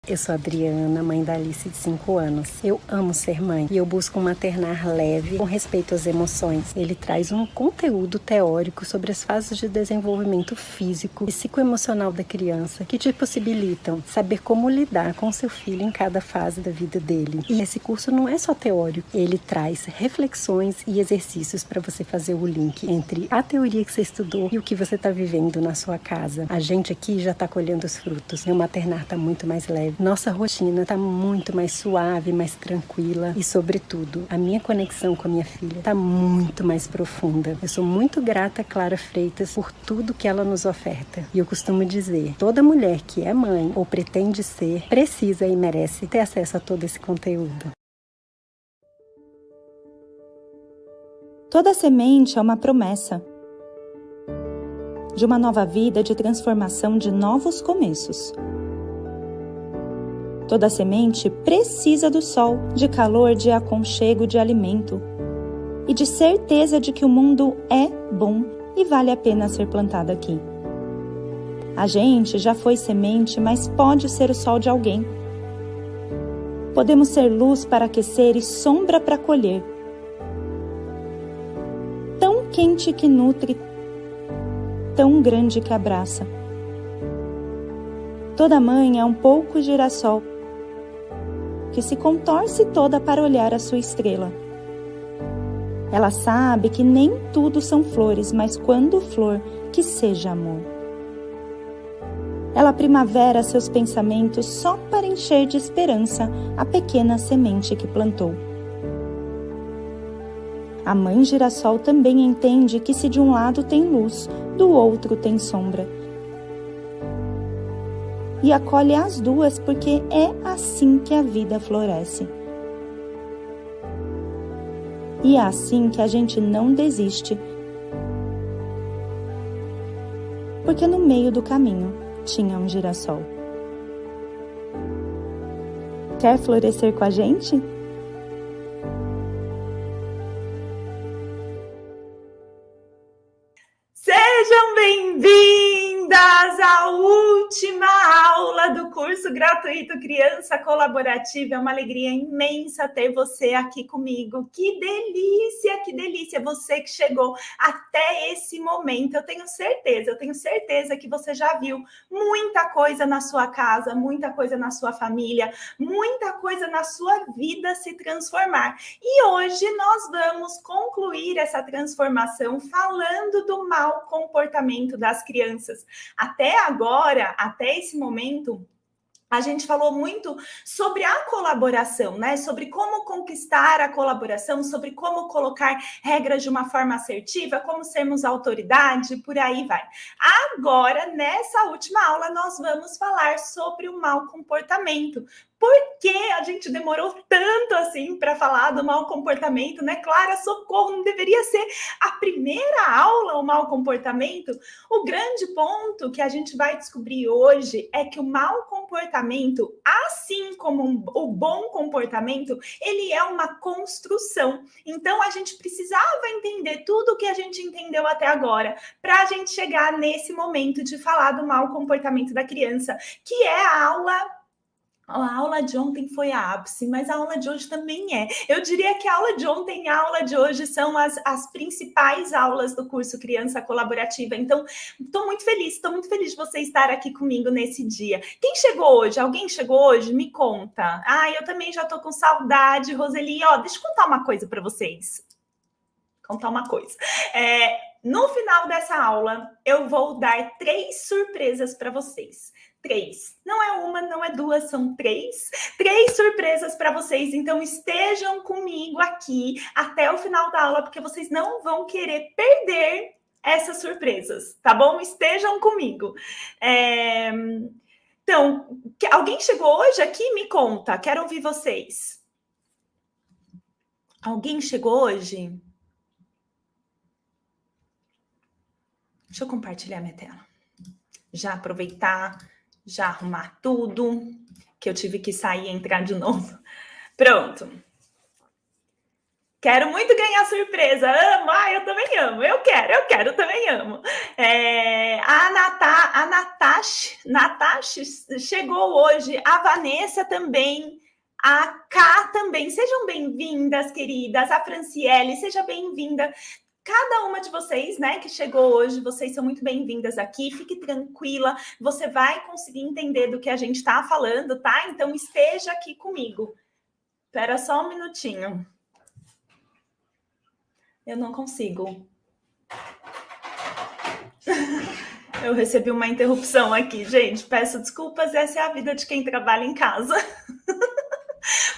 Eu sou a Adriana, mãe da Alice de 5 anos. Eu amo ser mãe e eu busco um maternar leve, com respeito às emoções. Ele traz um conteúdo teórico sobre as fases de desenvolvimento físico e psicoemocional da criança que te possibilitam saber como lidar com seu filho em cada fase da vida dele. E esse curso não é só teórico, ele traz reflexões e exercícios para você fazer o link entre a teoria que você estudou e o que você está vivendo na sua casa. A gente aqui já está colhendo os frutos. Meu maternar está muito mais leve. Nossa rotina está muito mais suave, mais tranquila e, sobretudo, a minha conexão com a minha filha está muito mais profunda. Eu sou muito grata a Clara Freitas por tudo que ela nos oferta. E eu costumo dizer, toda mulher que é mãe ou pretende ser, precisa e merece ter acesso a todo esse conteúdo. Toda semente é uma promessa de uma nova vida, de transformação, de novos começos. Toda semente precisa do sol, de calor, de aconchego, de alimento e de certeza de que o mundo é bom e vale a pena ser plantado aqui. A gente já foi semente, mas pode ser o sol de alguém. Podemos ser luz para aquecer e sombra para colher. Tão quente que nutre, tão grande que abraça. Toda mãe é um pouco girassol, que se contorce toda para olhar a sua estrela. Ela sabe que nem tudo são flores, mas quando flor, que seja amor. Ela primavera seus pensamentos só para encher de esperança a pequena semente que plantou. A mãe girassol também entende que se de um lado tem luz, do outro tem sombra. E acolhe as duas porque é assim que a vida floresce. E é assim que a gente não desiste. Porque no meio do caminho tinha um girassol. Quer florescer com a gente? Sejam bem-vindas à última aula do curso gratuito Criança Colaborativa. É uma alegria imensa ter você aqui comigo. Que delícia você que chegou até esse momento. Eu tenho certeza que você já viu muita coisa na sua casa, muita coisa na sua família, muita coisa na sua vida se transformar. E hoje nós vamos concluir essa transformação falando do mau comportamento das crianças. Até agora, até esse momento, a gente falou muito sobre a colaboração, né? Sobre como conquistar a colaboração, sobre como colocar regras de uma forma assertiva, como sermos autoridade, por aí vai. Agora, nessa última aula, nós vamos falar sobre o mau comportamento. Por que a gente demorou tanto assim para falar do mau comportamento, né? Clara, socorro, não deveria ser a primeira aula o mau comportamento? O grande ponto que a gente vai descobrir hoje é que o mau comportamento, assim como o bom comportamento, ele é uma construção. Então, a gente precisava entender tudo o que a gente entendeu até agora para a gente chegar nesse momento de falar do mau comportamento da criança, que é a aula de ontem foi a ápice, mas a aula de hoje também é. Eu diria que a aula de ontem e a aula de hoje são as principais aulas do curso Criança Colaborativa. Então, estou muito feliz de você estar aqui comigo nesse dia. Quem chegou hoje? Alguém chegou hoje? Me conta. Eu também já estou com saudade, Roseli. Deixa eu contar uma coisa para vocês. No final dessa aula, eu vou dar 3 surpresas para vocês. 3. Não é uma, não é duas, são 3. 3 surpresas para vocês. Então, estejam comigo aqui até o final da aula, porque vocês não vão querer perder essas surpresas, tá bom? Estejam comigo. Então, alguém chegou hoje aqui? Me conta, quero ouvir vocês. Alguém chegou hoje? Deixa eu compartilhar minha tela. Já aproveitar, já arrumar tudo, que eu tive que sair e entrar de novo. Pronto. Quero muito ganhar surpresa. Amo. Eu também amo. Eu quero, também amo. A Natasha chegou hoje. A Vanessa também. A Ká também. Sejam bem-vindas, queridas. A Franciele, seja bem-vinda. Cada uma de vocês, né, que chegou hoje, vocês são muito bem-vindas aqui. Fique tranquila, você vai conseguir entender do que a gente está falando, tá? Então, esteja aqui comigo. Espera só um minutinho. Eu não consigo. Eu recebi uma interrupção aqui, gente. Peço desculpas, essa é a vida de quem trabalha em casa.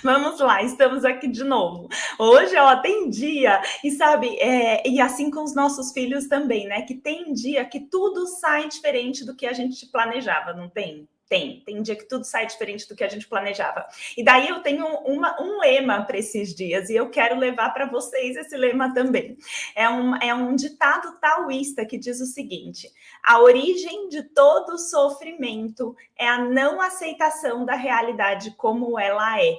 Vamos lá, estamos aqui de novo. Hoje, tem dia, e sabe, e assim com os nossos filhos também, né? Que tem dia que tudo sai diferente do que a gente planejava, não tem? Tem dia que tudo sai diferente do que a gente planejava. E daí eu tenho um lema para esses dias, e eu quero levar para vocês esse lema também. É um ditado taoísta que diz o seguinte: a origem de todo sofrimento é a não aceitação da realidade como ela é.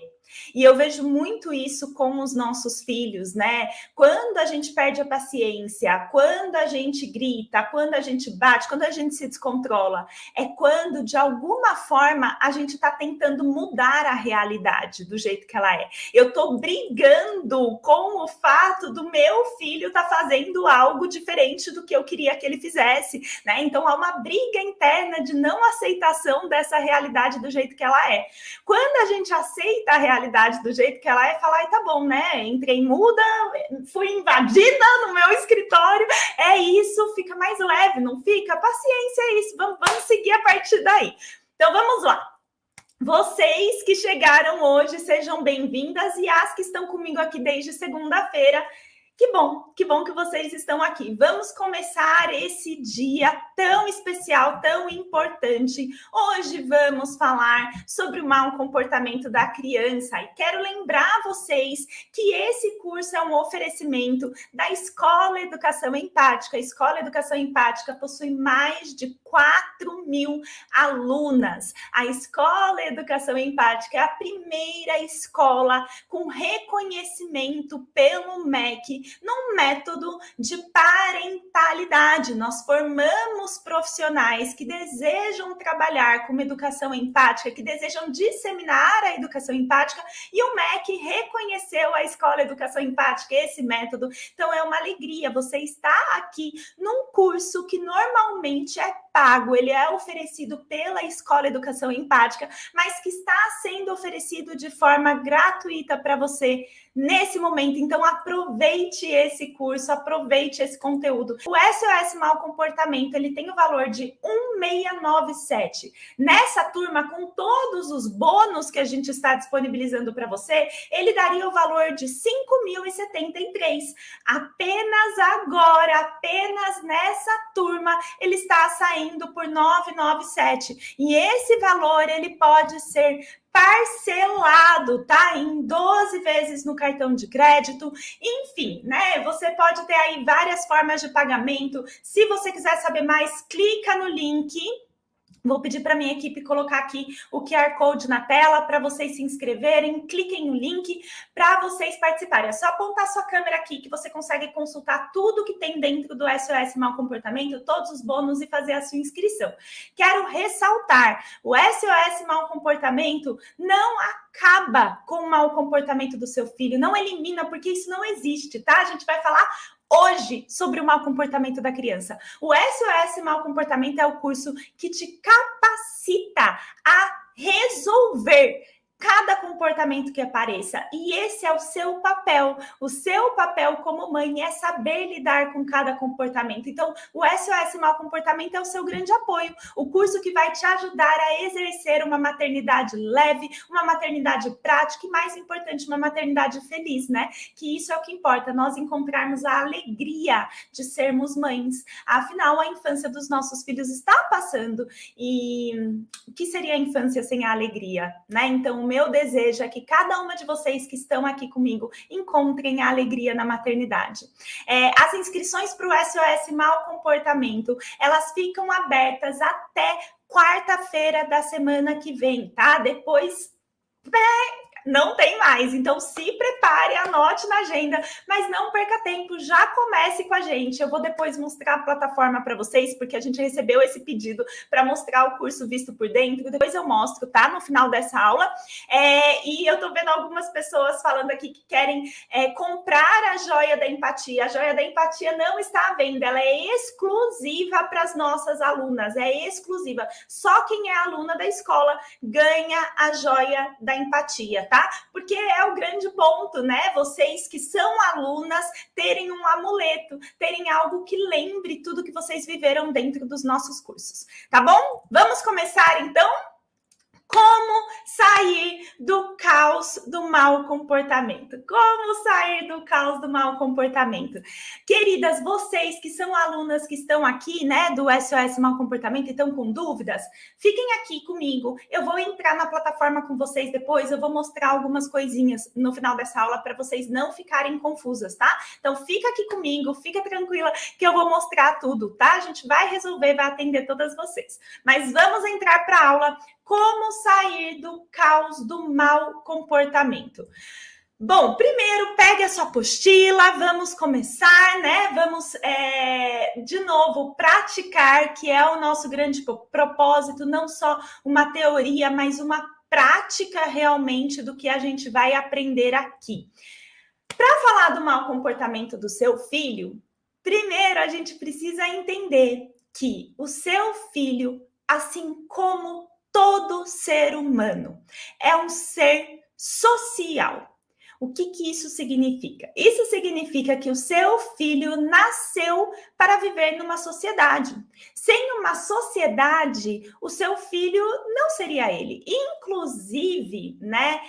E eu vejo muito isso com os nossos filhos, né? Quando a gente perde a paciência, quando a gente grita, quando a gente bate, quando a gente se descontrola, é quando, de alguma forma, a gente está tentando mudar a realidade do jeito que ela é. Eu estou brigando com o fato do meu filho estar fazendo algo diferente do que eu queria que ele fizesse, né? Então, há uma briga interna de não aceitação dessa realidade do jeito que ela é. Quando a gente aceita a realidade do jeito que ela é, falar, tá bom, né? Entrei muda, fui invadida no meu escritório, é isso, fica mais leve, não fica? Paciência, é isso, vamos seguir a partir daí. Então, vamos lá. Vocês que chegaram hoje, sejam bem-vindas, e as que estão comigo aqui desde segunda-feira, que bom que vocês estão aqui. Vamos começar esse dia tão especial, tão importante. Hoje vamos falar sobre o mau comportamento da criança. E quero lembrar vocês que esse curso é um oferecimento da Escola Educação Empática. A Escola Educação Empática possui mais de 4.000 alunas. A Escola Educação Empática é a primeira escola com reconhecimento pelo MEC num método de parentalidade. Nós formamos profissionais que desejam trabalhar com uma educação empática, que desejam disseminar a educação empática, e o MEC reconheceu a Escola Educação Empática, esse método. Então, é uma alegria você estar aqui num curso que normalmente é pago, ele é oferecido pela Escola Educação Empática, mas que está sendo oferecido de forma gratuita para você nesse momento. Então, aproveite esse curso, aproveite esse conteúdo. O SOS Mau Comportamento, ele tem o valor de 1.697. Nessa turma, com todos os bônus que a gente está disponibilizando para você, ele daria o valor de 5.073. Apenas agora, apenas nessa turma, ele está saindo por 997. E esse valor, ele pode ser parcelado, tá? Em 12 vezes no cartão de crédito, enfim, né? Você pode ter aí várias formas de pagamento. Se você quiser saber mais, clica no link. Vou pedir para minha equipe colocar aqui o QR Code na tela para vocês se inscreverem. Cliquem no link para vocês participarem. É só apontar sua câmera aqui que você consegue consultar tudo que tem dentro do SOS Mau Comportamento, todos os bônus, e fazer a sua inscrição. Quero ressaltar, o SOS Mau Comportamento não acaba com o mau comportamento do seu filho, não elimina, porque isso não existe, tá? A gente vai falar hoje sobre o mau comportamento da criança. O SOS Mau Comportamento é o curso que te capacita a resolver cada comportamento que apareça. E esse é o seu papel. O seu papel como mãe é saber lidar com cada comportamento. Então, o SOS Mau Comportamento é o seu grande apoio. O curso que vai te ajudar a exercer uma maternidade leve, uma maternidade prática e, mais importante, uma maternidade feliz, né? Que isso é o que importa, nós encontrarmos a alegria de sermos mães. Afinal, a infância dos nossos filhos está passando. E o que seria a infância sem a alegria, né? Então, o meu desejo é que cada uma de vocês que estão aqui comigo encontrem a alegria na maternidade. As inscrições para o SOS Mau Comportamento, elas ficam abertas até quarta-feira da semana que vem, tá? Depois não tem mais. Então, se prepare, anote na agenda, mas não perca tempo, já comece com a gente. Eu vou depois mostrar a plataforma para vocês, porque a gente recebeu esse pedido para mostrar o curso visto por dentro. Depois eu mostro, tá? No final dessa aula. E eu tô vendo algumas pessoas falando aqui que querem comprar a joia da empatia. A joia da empatia não está à venda, ela é exclusiva para as nossas alunas, é exclusiva. Só quem é aluna da escola ganha a joia da empatia, tá? Porque é o grande ponto, né? Vocês que são alunas terem um amuleto, terem algo que lembre tudo que vocês viveram dentro dos nossos cursos, tá bom? Vamos começar então? Como sair do caos do mau comportamento? Como sair do caos do mau comportamento? Queridas, vocês que são alunas que estão aqui, né, do SOS Mau Comportamento e estão com dúvidas, fiquem aqui comigo. Eu vou entrar na plataforma com vocês depois, eu vou mostrar algumas coisinhas no final dessa aula para vocês não ficarem confusas, tá? Então, fica aqui comigo, fica tranquila que eu vou mostrar tudo, tá? A gente vai resolver, vai atender todas vocês. Mas vamos entrar para a aula. Como sair do caos do mau comportamento? Bom, primeiro, pegue a sua apostila, vamos começar, né? Vamos, de novo, praticar, que é o nosso grande propósito, não só uma teoria, mas uma prática realmente do que a gente vai aprender aqui. Para falar do mau comportamento do seu filho, primeiro a gente precisa entender que o seu filho, assim como todo ser humano, é um ser social. O que isso significa? Isso significa que o seu filho nasceu para viver numa sociedade. Sem uma sociedade, o seu filho não seria ele. Inclusive, né,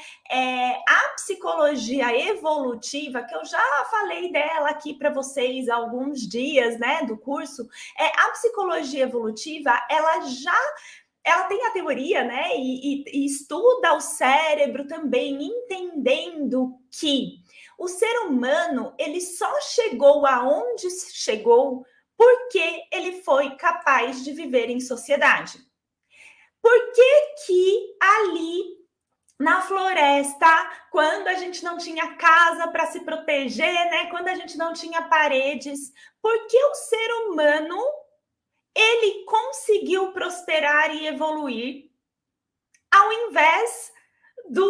a psicologia evolutiva, que eu já falei dela aqui para vocês há alguns dias, né, do curso, a psicologia evolutiva, ela tem a teoria, né, e estuda o cérebro também, entendendo que o ser humano, ele só chegou aonde chegou porque ele foi capaz de viver em sociedade. Por que ali na floresta, quando a gente não tinha casa para se proteger, né, quando a gente não tinha paredes, por que o ser humano ele conseguiu prosperar e evoluir ao invés de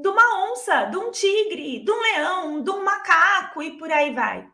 uma onça, de um tigre, de um leão, de um macaco e por aí vai?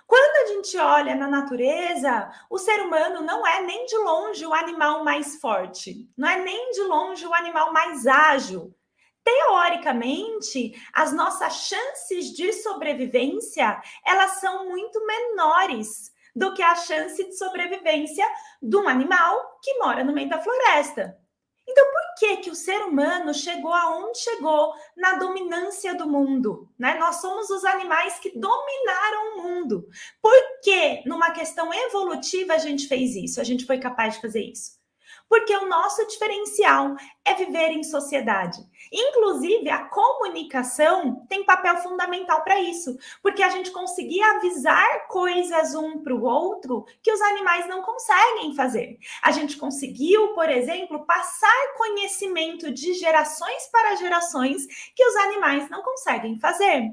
Quando a gente olha na natureza, o ser humano não é nem de longe o animal mais forte, não é nem de longe o animal mais ágil. Teoricamente, as nossas chances de sobrevivência, elas são muito menores do que a chance de sobrevivência de um animal que mora no meio da floresta. Então, por que o ser humano chegou aonde chegou na dominância do mundo? Né? Nós somos os animais que dominaram o mundo. Por que, numa questão evolutiva, a gente fez isso? A gente foi capaz de fazer isso? Porque o nosso diferencial é viver em sociedade. Inclusive, a comunicação tem papel fundamental para isso, porque a gente conseguia avisar coisas um para o outro que os animais não conseguem fazer. A gente conseguiu, por exemplo, passar conhecimento de gerações para gerações que os animais não conseguem fazer.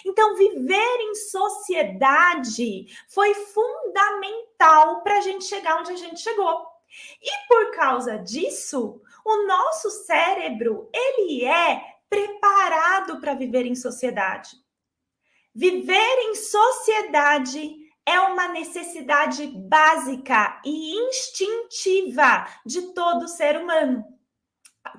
Então, viver em sociedade foi fundamental para a gente chegar onde a gente chegou. E por causa disso, o nosso cérebro, ele é preparado para viver em sociedade. Viver em sociedade é uma necessidade básica e instintiva de todo ser humano.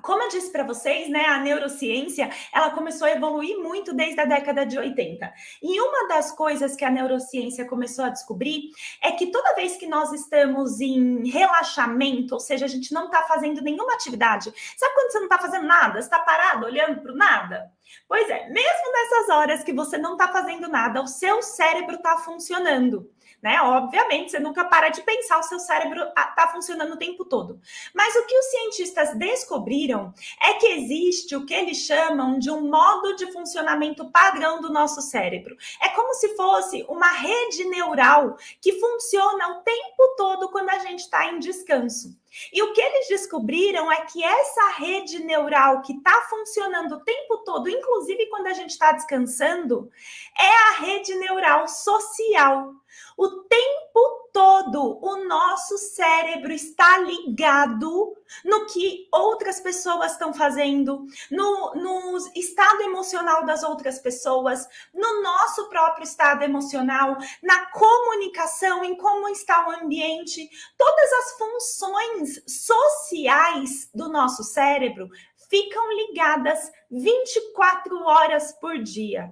Como eu disse para vocês, né, a neurociência, ela começou a evoluir muito desde a década de 80. E uma das coisas que a neurociência começou a descobrir é que toda vez que nós estamos em relaxamento, ou seja, a gente não está fazendo nenhuma atividade, sabe quando você não está fazendo nada? Você está parado, olhando para o nada? Pois é, mesmo nessas horas que você não está fazendo nada, o seu cérebro está funcionando. Né? Obviamente, você nunca para de pensar, o seu cérebro está funcionando o tempo todo. Mas o que os cientistas descobriram é que existe o que eles chamam de um modo de funcionamento padrão do nosso cérebro. É como se fosse uma rede neural que funciona o tempo todo quando a gente está em descanso. E o que eles descobriram é que essa rede neural que está funcionando o tempo todo, inclusive quando a gente está descansando, é a rede neural social. O tempo todo, o nosso cérebro está ligado no que outras pessoas estão fazendo, no estado emocional das outras pessoas, no nosso próprio estado emocional, na comunicação, em como está o ambiente. Todas as funções sociais do nosso cérebro ficam ligadas 24 horas por dia.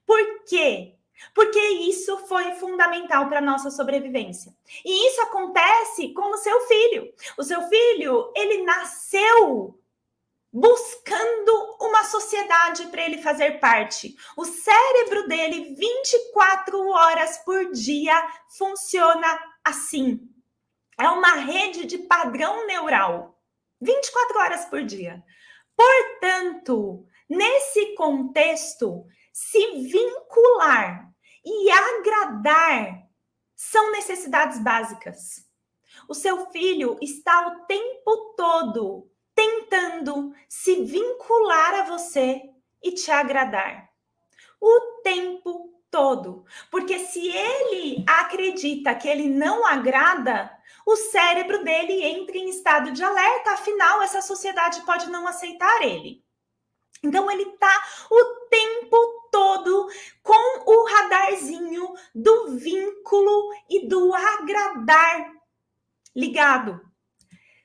Por quê? Porque isso foi fundamental para a nossa sobrevivência. E isso acontece com o seu filho. O seu filho, ele nasceu buscando uma sociedade para ele fazer parte. O cérebro dele, 24 horas por dia, funciona assim. É uma rede de padrão neural. 24 horas por dia. Portanto, nesse contexto, se vincular e agradar são necessidades básicas. O seu filho está o tempo todo tentando se vincular a você e te agradar. O tempo todo. Porque se ele acredita que ele não agrada, o cérebro dele entra em estado de alerta. Afinal, essa sociedade pode não aceitar ele. Então, ele está o tempo todo com o radarzinho do vínculo e do agradar ligado.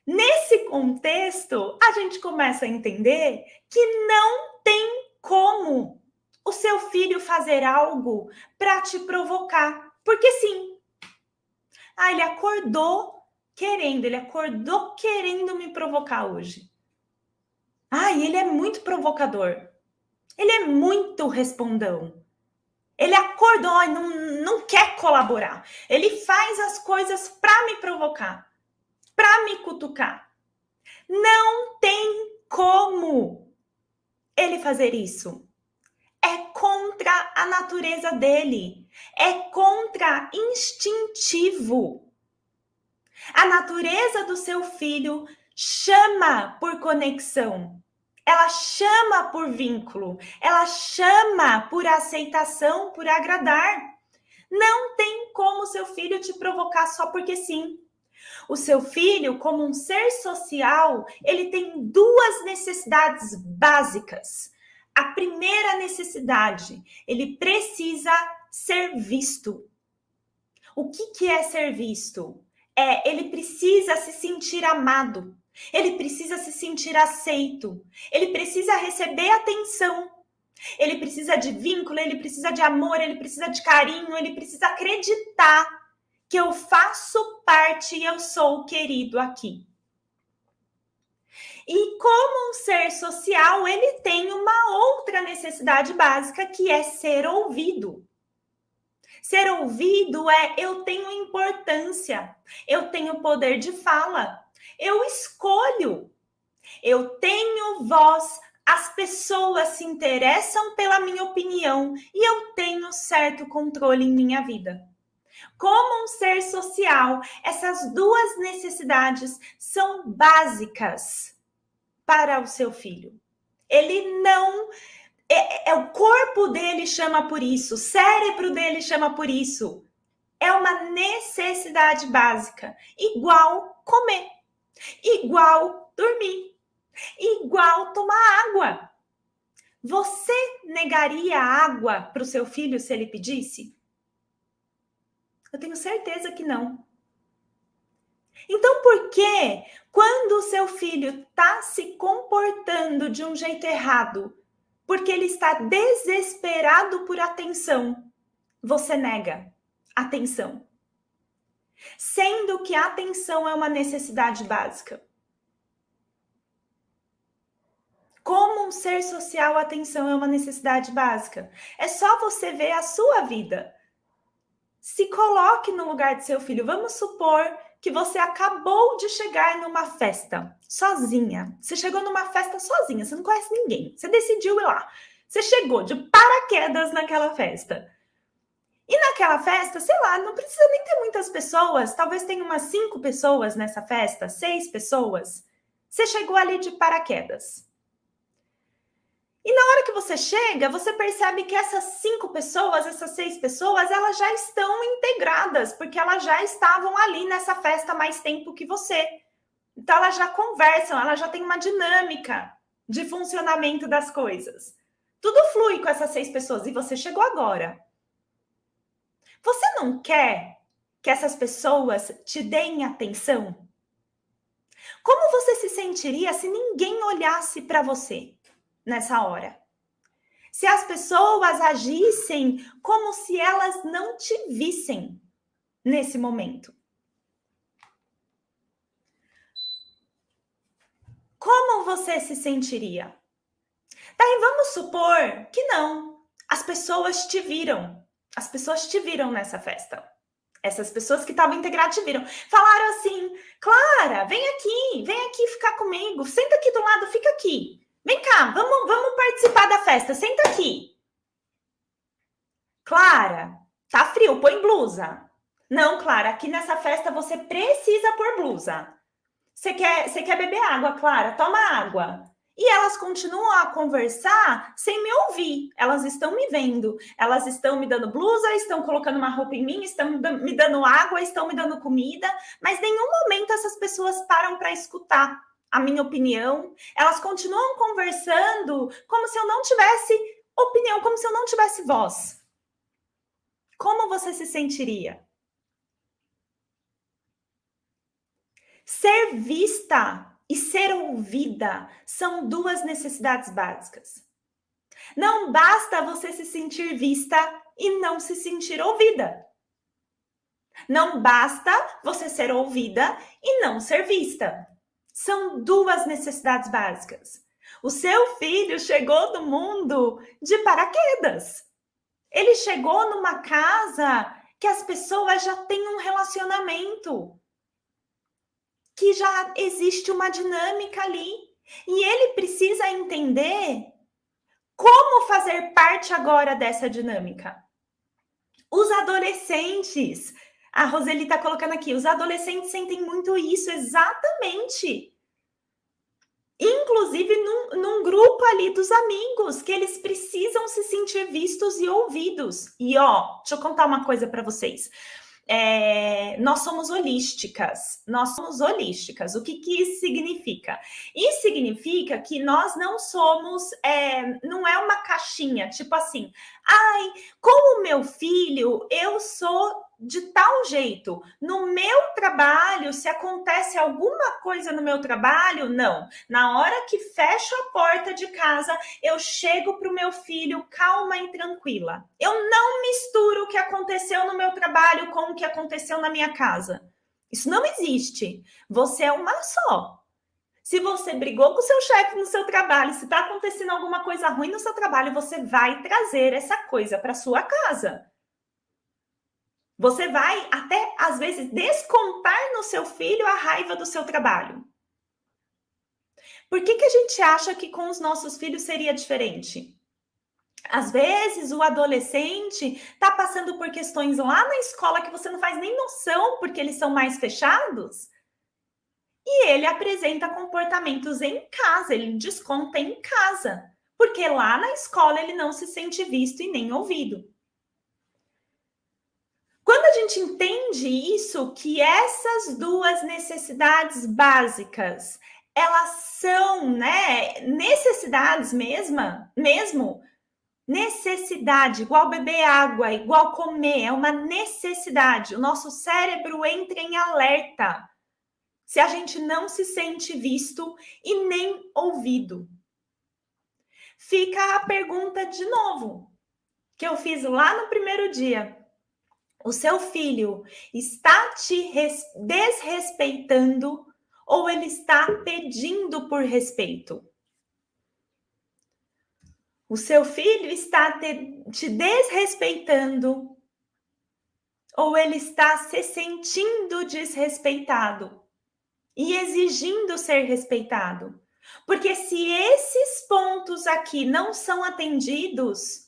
Nesse contexto, a gente começa a entender que não tem como o seu filho fazer algo para te provocar. Porque sim. Ele acordou querendo me provocar hoje. Ele é muito provocador. Ele é muito respondão. Ele acordou e não quer colaborar. Ele faz as coisas para me provocar, para me cutucar. Não tem como ele fazer isso. É contra a natureza dele. É contra instintivo. A natureza do seu filho chama por conexão. Ela chama por vínculo. Ela chama por aceitação, por agradar. Não tem como seu filho te provocar só porque sim. O seu filho, como um ser social, ele tem duas necessidades básicas. A primeira necessidade, ele precisa ser visto. O que é ser visto? Ele precisa se sentir amado. Ele precisa se sentir aceito. Ele precisa receber atenção. Ele precisa de vínculo, ele precisa de amor, ele precisa de carinho, ele precisa acreditar que eu faço parte e eu sou querido aqui. E como um ser social, ele tem uma outra necessidade básica, que é ser ouvido. Ser ouvido eu tenho importância, eu tenho poder de fala, eu escolho, eu tenho voz, as pessoas se interessam pela minha opinião e eu tenho certo controle em minha vida. Como um ser social, essas duas necessidades são básicas para o seu filho. Ele não... o corpo dele chama por isso, o cérebro dele chama por isso. É uma necessidade básica, igual comer, igual dormir, igual tomar água. Você negaria água para o seu filho se ele pedisse? Eu tenho certeza que não. Então, por que quando o seu filho está se comportando de um jeito errado, porque ele está desesperado por atenção, você nega atenção? Sendo que a atenção é uma necessidade básica. Como um ser social, a atenção é uma necessidade básica. É só você ver a sua vida. Se coloque no lugar de seu filho. Vamos supor que você acabou de chegar numa festa sozinha. Você chegou numa festa sozinha, você não conhece ninguém. Você decidiu ir lá. Você chegou de paraquedas naquela festa. E naquela festa, sei lá, não precisa nem ter muitas pessoas, talvez tenha umas 5 pessoas nessa festa, 6 pessoas. Você chegou ali de paraquedas. E na hora que você chega, você percebe que essas 5 pessoas, essas 6 pessoas, elas já estão integradas, porque elas já estavam ali nessa festa há mais tempo que você. Então, elas já conversam, elas já têm uma dinâmica de funcionamento das coisas. Tudo flui com essas 6 pessoas e você chegou agora. Você não quer que essas pessoas te deem atenção? Como você se sentiria se ninguém olhasse para você nessa hora? Se as pessoas agissem como se elas não te vissem nesse momento? Como você se sentiria? Daí vamos supor que não. As pessoas te viram. As pessoas te viram nessa festa. Essas pessoas que estavam integradas te viram. Falaram assim, Clara, vem aqui ficar comigo. Senta aqui do lado, fica aqui. Vem cá, vamos participar da festa. Senta aqui. Clara, tá frio, põe blusa. Não, Clara, aqui nessa festa você precisa pôr blusa. Você quer beber água, Clara? Toma água. E elas continuam a conversar sem me ouvir. Elas estão me vendo. Elas estão me dando blusa, estão colocando uma roupa em mim, estão me dando água, estão me dando comida. Mas em nenhum momento essas pessoas param para escutar a minha opinião. Elas continuam conversando como se eu não tivesse opinião, como se eu não tivesse voz. Como você se sentiria? Ser vista e ser ouvida são 2 necessidades básicas. Não basta você se sentir vista e não se sentir ouvida. Não basta você ser ouvida e não ser vista. São 2 necessidades básicas. O seu filho chegou no mundo de paraquedas. Ele chegou numa casa que as pessoas já têm um relacionamento, que já existe uma dinâmica ali. E ele precisa entender como fazer parte agora dessa dinâmica. Os adolescentes, a Roseli está colocando aqui, os adolescentes sentem muito isso, exatamente. Inclusive num grupo ali dos amigos, que eles precisam se sentir vistos e ouvidos. E deixa eu contar uma coisa para vocês. Nós somos holísticas. O que isso significa? Isso significa que nós não somos, não é uma caixinha, tipo assim, com o meu filho, eu sou de tal jeito. No meu trabalho, se acontece alguma coisa no meu trabalho, não. Na hora que fecho a porta de casa, eu chego para o meu filho calma e tranquila. Eu não misturo o que aconteceu no meu trabalho com o que aconteceu na minha casa. Isso não existe. Você é uma só. Se você brigou com o seu chefe no seu trabalho, se está acontecendo alguma coisa ruim no seu trabalho, você vai trazer essa coisa para sua casa. Você vai até, às vezes, descontar no seu filho a raiva do seu trabalho. Por que a gente acha que com os nossos filhos seria diferente? Às vezes, o adolescente está passando por questões lá na escola que você não faz nem noção, porque eles são mais fechados. E ele apresenta comportamentos em casa, ele desconta em casa. Porque lá na escola ele não se sente visto e nem ouvido. Quando a gente entende isso, que essas 2 necessidades básicas, elas são, necessidades mesmo, necessidade, igual beber água, igual comer, é uma necessidade. O nosso cérebro entra em alerta se a gente não se sente visto e nem ouvido. Fica a pergunta de novo, que eu fiz lá no primeiro dia. O seu filho está te desrespeitando ou ele está pedindo por respeito? O seu filho está te desrespeitando ou ele está se sentindo desrespeitado e exigindo ser respeitado? Porque se esses pontos aqui não são atendidos,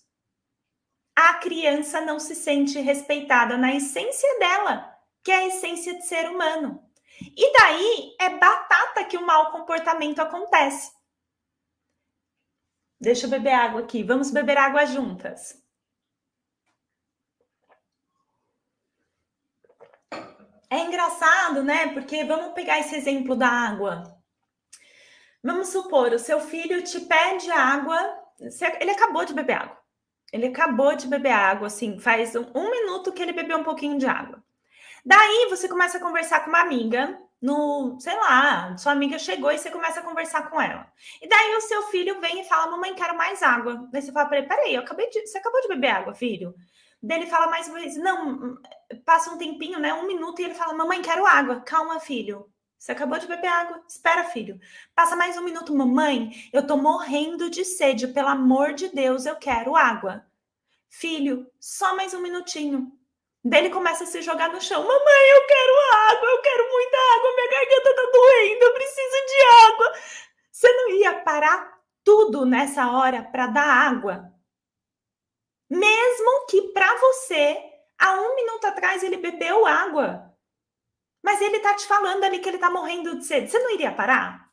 a criança não se sente respeitada na essência dela, que é a essência de ser humano. E daí é batata que o mau comportamento acontece. Deixa eu beber água aqui. Vamos beber água juntas. É engraçado, né? Porque vamos pegar esse exemplo da água. Vamos supor, o seu filho te pede água. Ele acabou de beber água. Ele acabou de beber água, assim, faz um minuto que ele bebeu um pouquinho de água. Daí você começa a conversar com uma amiga, sei lá, sua amiga chegou e você começa a conversar com ela. E daí o seu filho vem e fala, mamãe, quero mais água. Daí você fala para ele, peraí, você acabou de beber água, filho? Daí ele fala mais uma vez, não, passa um tempinho, né, 1 minuto, e ele fala, mamãe, quero água. Calma, filho. Você acabou de beber água. Espera, filho. Passa mais 1 minuto. Mamãe, eu tô morrendo de sede. Pelo amor de Deus, eu quero água. Filho, só mais 1 minutinho. Daí ele começa a se jogar no chão. Mamãe, eu quero água. Eu quero muita água. Minha garganta tá doendo. Eu preciso de água. Você não ia parar tudo nessa hora para dar água? Mesmo que para você, há 1 minuto atrás, ele bebeu água. Mas ele tá te falando ali que ele tá morrendo de sede. Você não iria parar?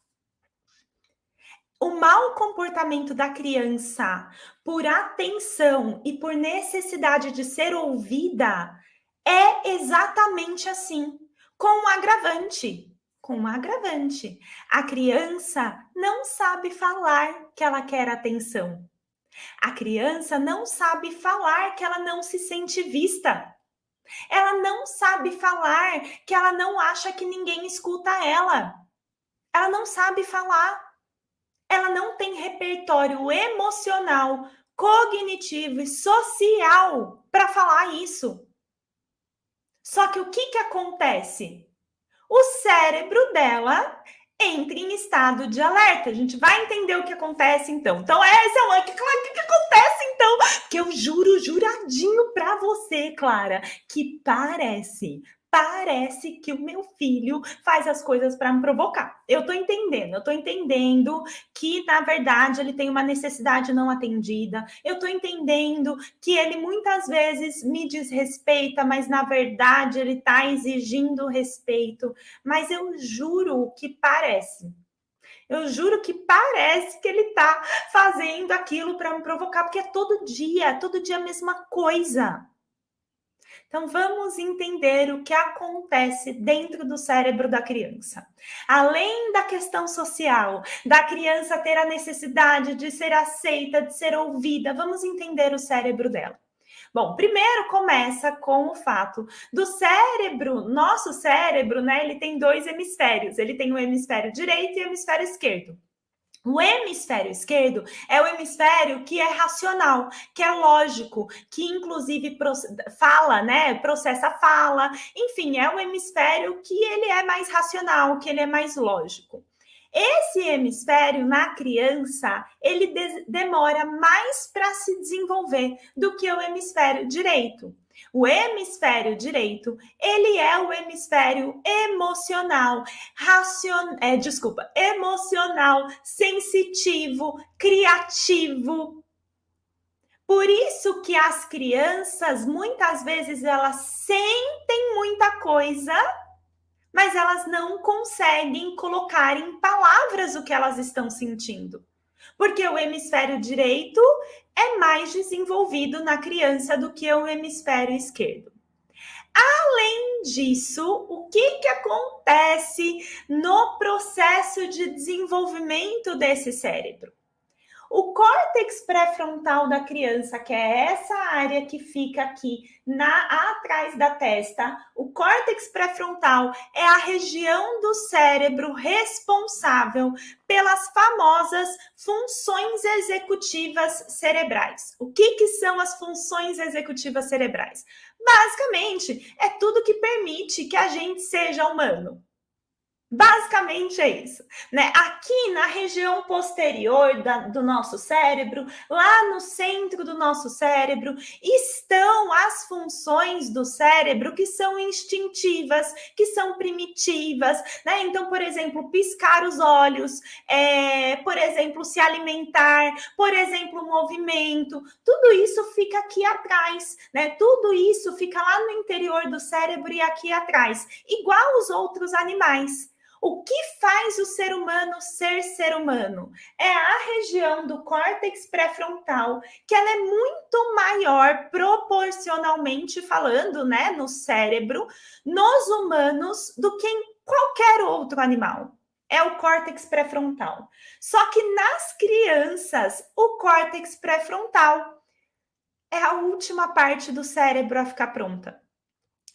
O mau comportamento da criança por atenção e por necessidade de ser ouvida é exatamente assim, com um agravante. Com um agravante. A criança não sabe falar que ela quer atenção. A criança não sabe falar que ela não se sente vista. Ela não sabe falar que ela não acha que ninguém escuta ela. Ela não sabe falar. Ela não tem repertório emocional, cognitivo e social para falar isso. Só que o que acontece? O cérebro dela entra em estado de alerta. A gente vai entender o que acontece, então. Então, essa é uma... O que acontece, então? Que eu juro, juradinho pra você, Clara, que parece que o meu filho faz as coisas para me provocar. Eu tô entendendo que, na verdade, ele tem uma necessidade não atendida. Eu tô entendendo que ele muitas vezes me desrespeita, mas, na verdade, ele tá exigindo respeito. Mas eu juro que parece. Eu juro que parece que ele tá fazendo aquilo para me provocar, porque é todo dia a mesma coisa. Então, vamos entender o que acontece dentro do cérebro da criança. Além da questão social, da criança ter a necessidade de ser aceita, de ser ouvida, vamos entender o cérebro dela. Bom, primeiro começa com o fato do cérebro, nosso cérebro, né? Ele tem 2 hemisférios. Ele tem o hemisfério direito e o hemisfério esquerdo. O hemisfério esquerdo é o hemisfério que é racional, que é lógico, que inclusive fala, né? Processa fala, enfim, é o hemisfério que ele é mais racional, que ele é mais lógico. Esse hemisfério na criança, ele demora mais para se desenvolver do que o hemisfério direito. O hemisfério direito, ele é o hemisfério emocional, emocional, sensitivo, criativo. Por isso que as crianças, muitas vezes, elas sentem muita coisa, mas elas não conseguem colocar em palavras o que elas estão sentindo. Porque o hemisfério direito é mais desenvolvido na criança do que o hemisfério esquerdo. Além disso, o que acontece no processo de desenvolvimento desse cérebro? O córtex pré-frontal da criança, que é essa área que fica aqui atrás da testa, o córtex pré-frontal é a região do cérebro responsável pelas famosas funções executivas cerebrais. O que são as funções executivas cerebrais? Basicamente, é tudo que permite que a gente seja humano. Basicamente é isso, né? Aqui na região posterior do nosso cérebro, lá no centro do nosso cérebro, estão as funções do cérebro que são instintivas, que são primitivas, né? Então, por exemplo, piscar os olhos, por exemplo, se alimentar, por exemplo, movimento, tudo isso fica aqui atrás, né? Tudo isso fica lá no interior do cérebro e aqui atrás, igual os outros animais. O que faz o ser humano ser ser humano? É a região do córtex pré-frontal, que ela é muito maior proporcionalmente falando, né, no cérebro, nos humanos, do que em qualquer outro animal. É o córtex pré-frontal. Só que nas crianças, o córtex pré-frontal é a última parte do cérebro a ficar pronta.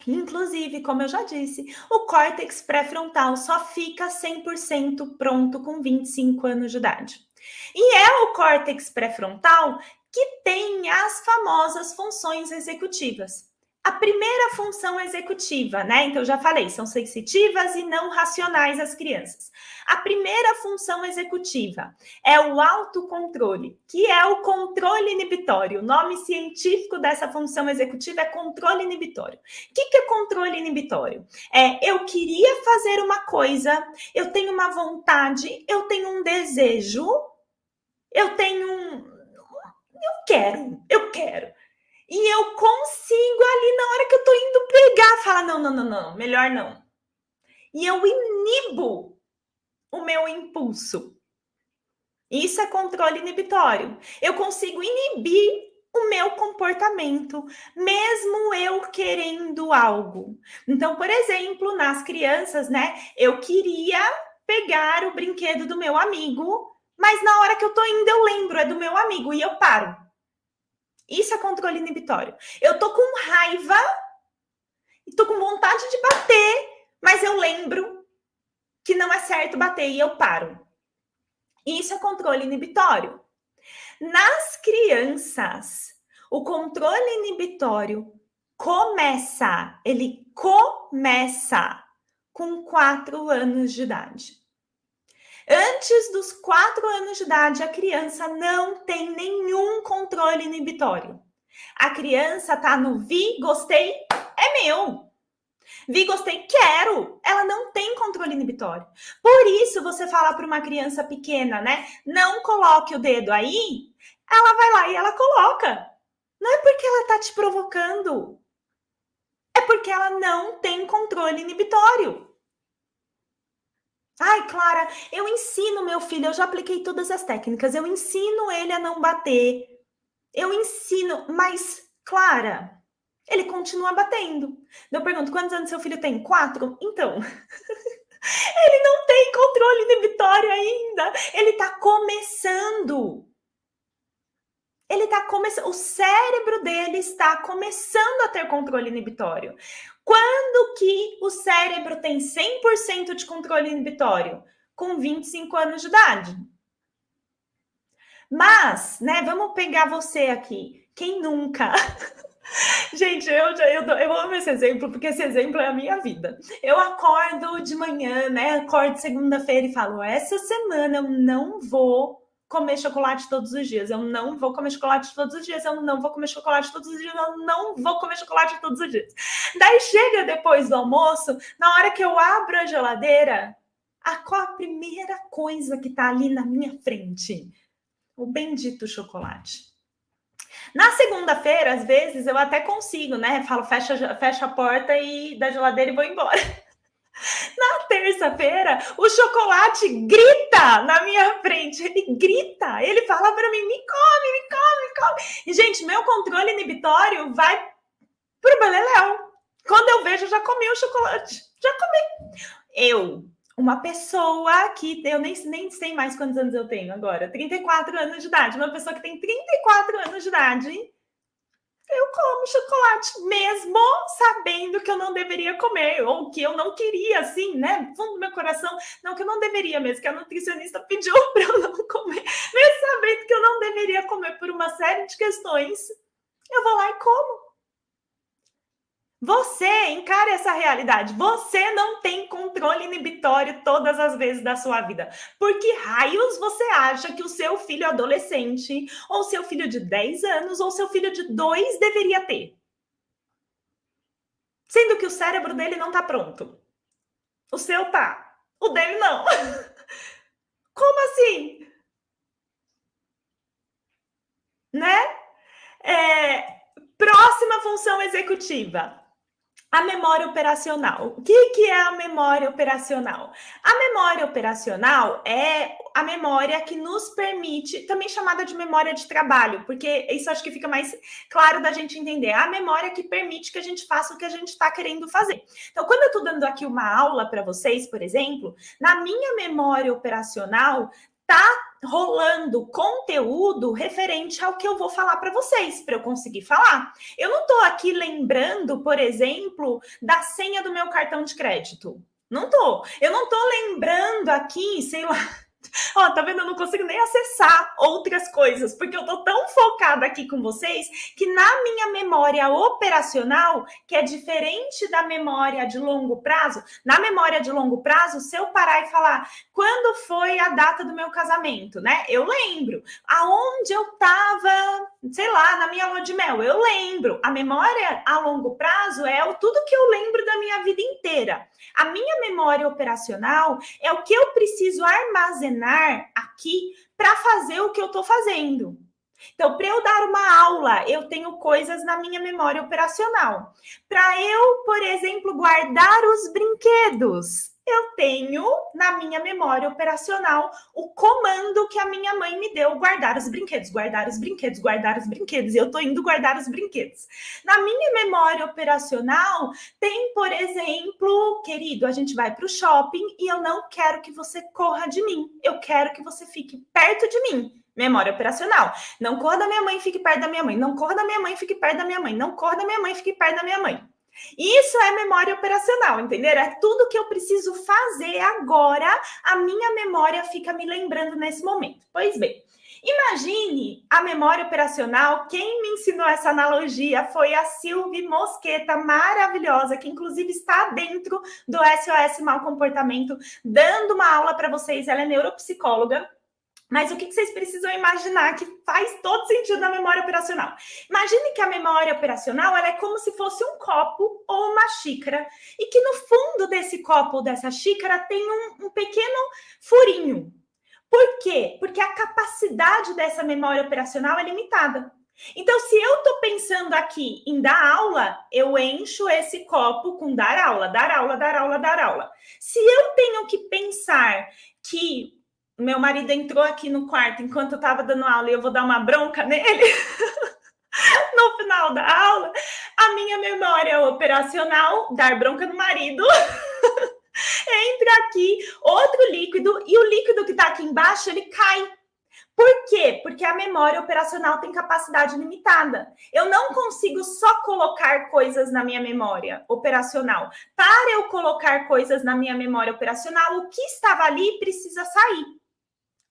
Inclusive, como eu já disse, o córtex pré-frontal só fica 100% pronto com 25 anos de idade. E é o córtex pré-frontal que tem as famosas funções executivas. A primeira função executiva, né? Então, já falei, são sensitivas e não racionais as crianças. A primeira função executiva é o autocontrole, que é o controle inibitório. O nome científico dessa função executiva é controle inibitório. O que é controle inibitório? Eu queria fazer uma coisa, eu tenho uma vontade, eu tenho um desejo, eu quero. E eu consigo ali, na hora que eu tô indo pegar, falar, não, melhor não. E eu inibo o meu impulso. Isso é controle inibitório. Eu consigo inibir o meu comportamento, mesmo eu querendo algo. Então, por exemplo, nas crianças, né? Eu queria pegar o brinquedo do meu amigo, mas na hora que eu tô indo, eu lembro, é do meu amigo, e eu paro. Isso é controle inibitório. Eu tô com raiva e tô com vontade de bater, mas eu lembro que não é certo bater e eu paro. Isso é controle inibitório. Nas crianças, o controle inibitório ele começa com 4 anos de idade. Antes dos 4 anos de idade, a criança não tem nenhum controle inibitório. A criança tá no vi, gostei, é meu. Vi, gostei, quero. Ela não tem controle inibitório. Por isso, você fala para uma criança pequena, né? Não coloque o dedo aí. Ela vai lá e ela coloca. Não é porque ela tá te provocando. É porque ela não tem controle inibitório. Ai, Clara, eu ensino meu filho, eu já apliquei todas as técnicas, eu ensino ele a não bater. Eu ensino, mas, Clara, ele continua batendo. Eu pergunto, quantos anos seu filho tem? 4? Então, ele não tem controle inibitório ainda. Ele tá começando. O cérebro dele está começando a ter controle inibitório. Quando que o cérebro tem 100% de controle inibitório? Com 25 anos de idade. Mas, né, vamos pegar você aqui. Quem nunca? Gente, eu amo esse exemplo, porque esse exemplo é a minha vida. Eu acordo de manhã, né, acordo segunda-feira e falo, essa semana eu não vou comer chocolate todos os dias, eu não vou comer chocolate todos os dias, eu não vou comer chocolate todos os dias, eu não vou comer chocolate todos os dias. Daí chega depois do almoço, na hora que eu abro a geladeira, qual a primeira coisa que tá ali na minha frente? O bendito chocolate. Na segunda-feira, às vezes, eu até consigo, né? Falo, fecha a porta da geladeira e vou embora. Na terça-feira, o chocolate grita na minha frente. Ele grita, ele fala para mim, me come. E, gente, meu controle inibitório vai pro beleléu. Quando eu vejo, eu já comi o chocolate. Já comi. Uma pessoa que eu nem sei mais quantos anos eu tenho agora. 34 anos de idade. Uma pessoa que tem 34 anos de idade, eu como chocolate, mesmo sabendo que eu não deveria comer, ou que eu não queria, assim, né? No fundo do meu coração, não, que eu não deveria mesmo, que a nutricionista pediu para eu não comer, mesmo sabendo que eu não deveria comer por uma série de questões, eu vou lá e como. Você encara essa realidade. Você não tem controle inibitório todas as vezes da sua vida. Por que raios você acha que o seu filho adolescente, ou seu filho de 10 anos, ou seu filho de 2 deveria ter? Sendo que o cérebro dele não está pronto. O seu tá. O dele não. Como assim? Né? Próxima função executiva. A memória operacional. O que é a memória operacional? A memória operacional é a memória que nos permite, também chamada de memória de trabalho, porque isso acho que fica mais claro da gente entender. É a memória que permite que a gente faça o que a gente está querendo fazer. Então, quando eu estou dando aqui uma aula para vocês, por exemplo, na minha memória operacional, tá rolando conteúdo referente ao que eu vou falar para vocês, para eu conseguir falar. Eu não estou aqui lembrando, por exemplo, da senha do meu cartão de crédito. Não tô. Eu não estou lembrando aqui, sei lá. Ó, tá vendo? Eu não consigo nem acessar outras coisas, porque eu tô tão focada aqui com vocês que na minha memória operacional, que é diferente da memória de longo prazo, na memória de longo prazo, se eu parar e falar quando foi a data do meu casamento, né? Eu lembro. Aonde eu tava, sei lá, na minha lua de mel, eu lembro. A memória a longo prazo é tudo que eu lembro da minha vida inteira. A minha memória operacional é o que eu preciso armazenar aqui para fazer o que eu estou fazendo. Então, para eu dar uma aula, eu tenho coisas na minha memória operacional. Para eu, por exemplo, guardar os brinquedos, eu tenho na minha memória operacional o comando que a minha mãe me deu, guardar os brinquedos, guardar os brinquedos, guardar os brinquedos. E eu tô indo guardar os brinquedos. Na minha memória operacional, tem, por exemplo, querido, a gente vai para o shopping e eu não quero que você corra de mim. Eu quero que você fique perto de mim. Memória operacional. Não corra da minha mãe, fique perto da minha mãe. Não corra da minha mãe, fique perto da minha mãe. Não corra da minha mãe, fique perto da minha mãe. Isso é memória operacional, entenderam? É tudo que eu preciso fazer agora, a minha memória fica me lembrando nesse momento. Pois bem, imagine a memória operacional. Quem me ensinou essa analogia foi a Silvia Mosqueta, maravilhosa, que inclusive está dentro do SOS Mau Comportamento, dando uma aula para vocês. Ela é neuropsicóloga. Mas o que vocês precisam imaginar que faz todo sentido na memória operacional? Imagine que a memória operacional ela é como se fosse um copo ou uma xícara e que no fundo desse copo ou dessa xícara tem um pequeno furinho. Por quê? Porque a capacidade dessa memória operacional é limitada. Então, se eu estou pensando aqui em dar aula, eu encho esse copo com dar aula, dar aula, dar aula, dar aula. Se eu tenho que pensar que meu marido entrou aqui no quarto enquanto eu estava dando aula e eu vou dar uma bronca nele no final da aula, a minha memória operacional, dar bronca no marido, entra aqui outro líquido e o líquido que está aqui embaixo, ele cai. Por quê? Porque a memória operacional tem capacidade limitada. Eu não consigo só colocar coisas na minha memória operacional. Para eu colocar coisas na minha memória operacional, o que estava ali precisa sair.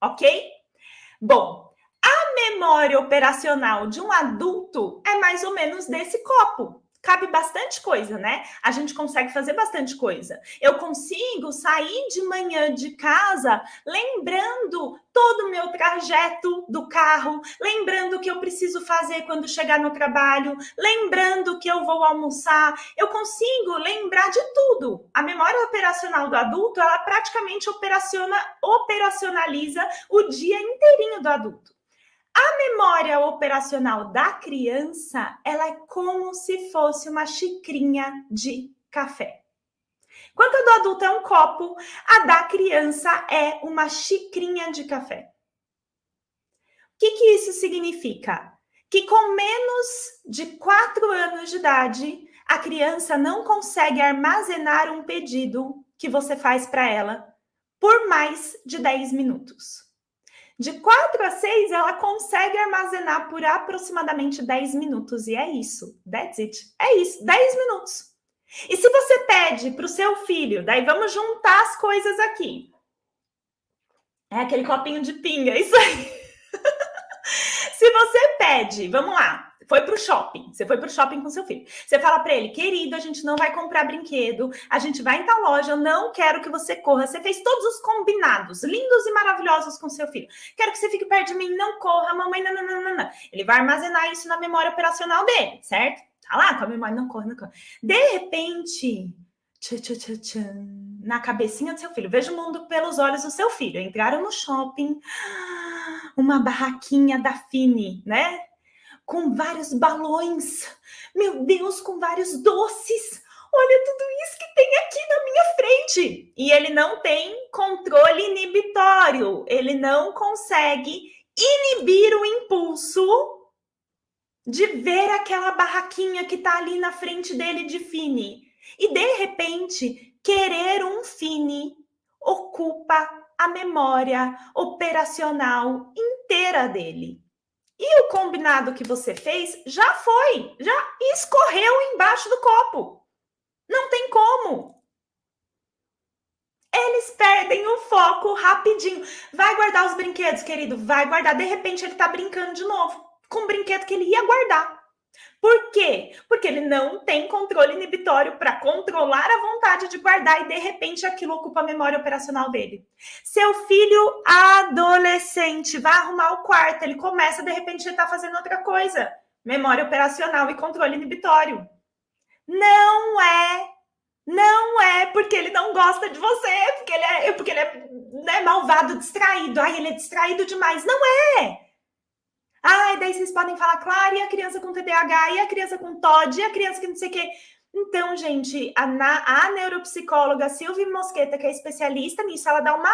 Ok? Bom, a memória operacional de um adulto é mais ou menos desse copo. Cabe bastante coisa, né? A gente consegue fazer bastante coisa. Eu consigo sair de manhã de casa lembrando todo o meu trajeto do carro, lembrando o que eu preciso fazer quando chegar no trabalho, lembrando que eu vou almoçar. Eu consigo lembrar de tudo. A memória operacional do adulto, ela praticamente operacionaliza o dia inteirinho do adulto. A memória operacional da criança, ela é como se fosse uma xicrinha de café. Enquanto a do adulto é um copo, a da criança é uma xicrinha de café. O que isso significa? Que com menos de 4 anos de idade, a criança não consegue armazenar um pedido que você faz para ela por mais de 10 minutos. De 4 a 6, ela consegue armazenar por aproximadamente 10 minutos. E é isso. That's it. É isso. 10 minutos. E se você pede para o seu filho, daí vamos juntar as coisas aqui. É aquele copinho de pinga, isso aí. Se você pede, vamos lá, foi pro shopping, você foi pro shopping com seu filho. Você fala para ele, querido, a gente não vai comprar brinquedo, a gente vai em tal loja, eu não quero que você corra. Você fez todos os combinados, lindos e maravilhosos com seu filho. Quero que você fique perto de mim, não corra, mamãe, não. Ele vai armazenar isso na memória operacional dele, certo? Tá lá com a memória, não corra. De repente, na cabecinha do seu filho, veja o mundo pelos olhos do seu filho. Entraram no shopping, uma barraquinha da Fini, né? Com vários balões, meu Deus, com vários doces. Olha tudo isso que tem aqui na minha frente. E ele não tem controle inibitório. Ele não consegue inibir o impulso de ver aquela barraquinha que tá ali na frente dele de Fini. E, de repente, querer um Fini ocupa a memória operacional inteira dele. E o combinado que você fez já foi, já escorreu embaixo do copo. Não tem como. Eles perdem o foco rapidinho. Vai guardar os brinquedos, querido, vai guardar. De repente ele tá brincando de novo com um brinquedo que ele ia guardar. Por quê? Porque ele não tem controle inibitório para controlar a vontade de guardar e, de repente, aquilo ocupa a memória operacional dele. Seu filho adolescente vai arrumar o quarto, ele começa, de repente, ele está fazendo outra coisa. Memória operacional e controle inibitório. Não é porque ele não gosta de você, porque ele é né, malvado, distraído. Ai, ele é distraído demais. Não é! Ah, e daí vocês podem falar, claro, e a criança com TDAH, e a criança com TOD, e a criança que não sei o quê. Então, gente, a neuropsicóloga Silvia Mosqueta, que é especialista nisso, ela dá uma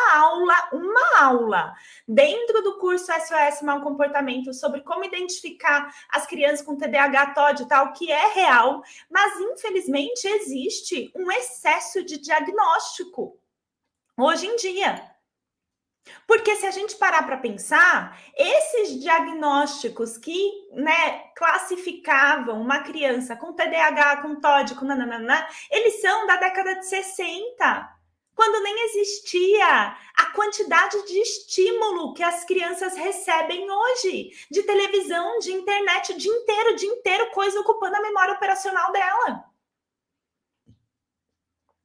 aula dentro do curso SOS Mau Comportamento sobre como identificar as crianças com TDAH, TOD e tal, que é real, mas infelizmente existe um excesso de diagnóstico hoje em dia. Porque se a gente parar para pensar, esses diagnósticos que né, classificavam uma criança com TDAH, com TOD, com nananana, eles são da década de 60, quando nem existia a quantidade de estímulo que as crianças recebem hoje, de televisão, de internet, o dia inteiro, coisa ocupando a memória operacional dela.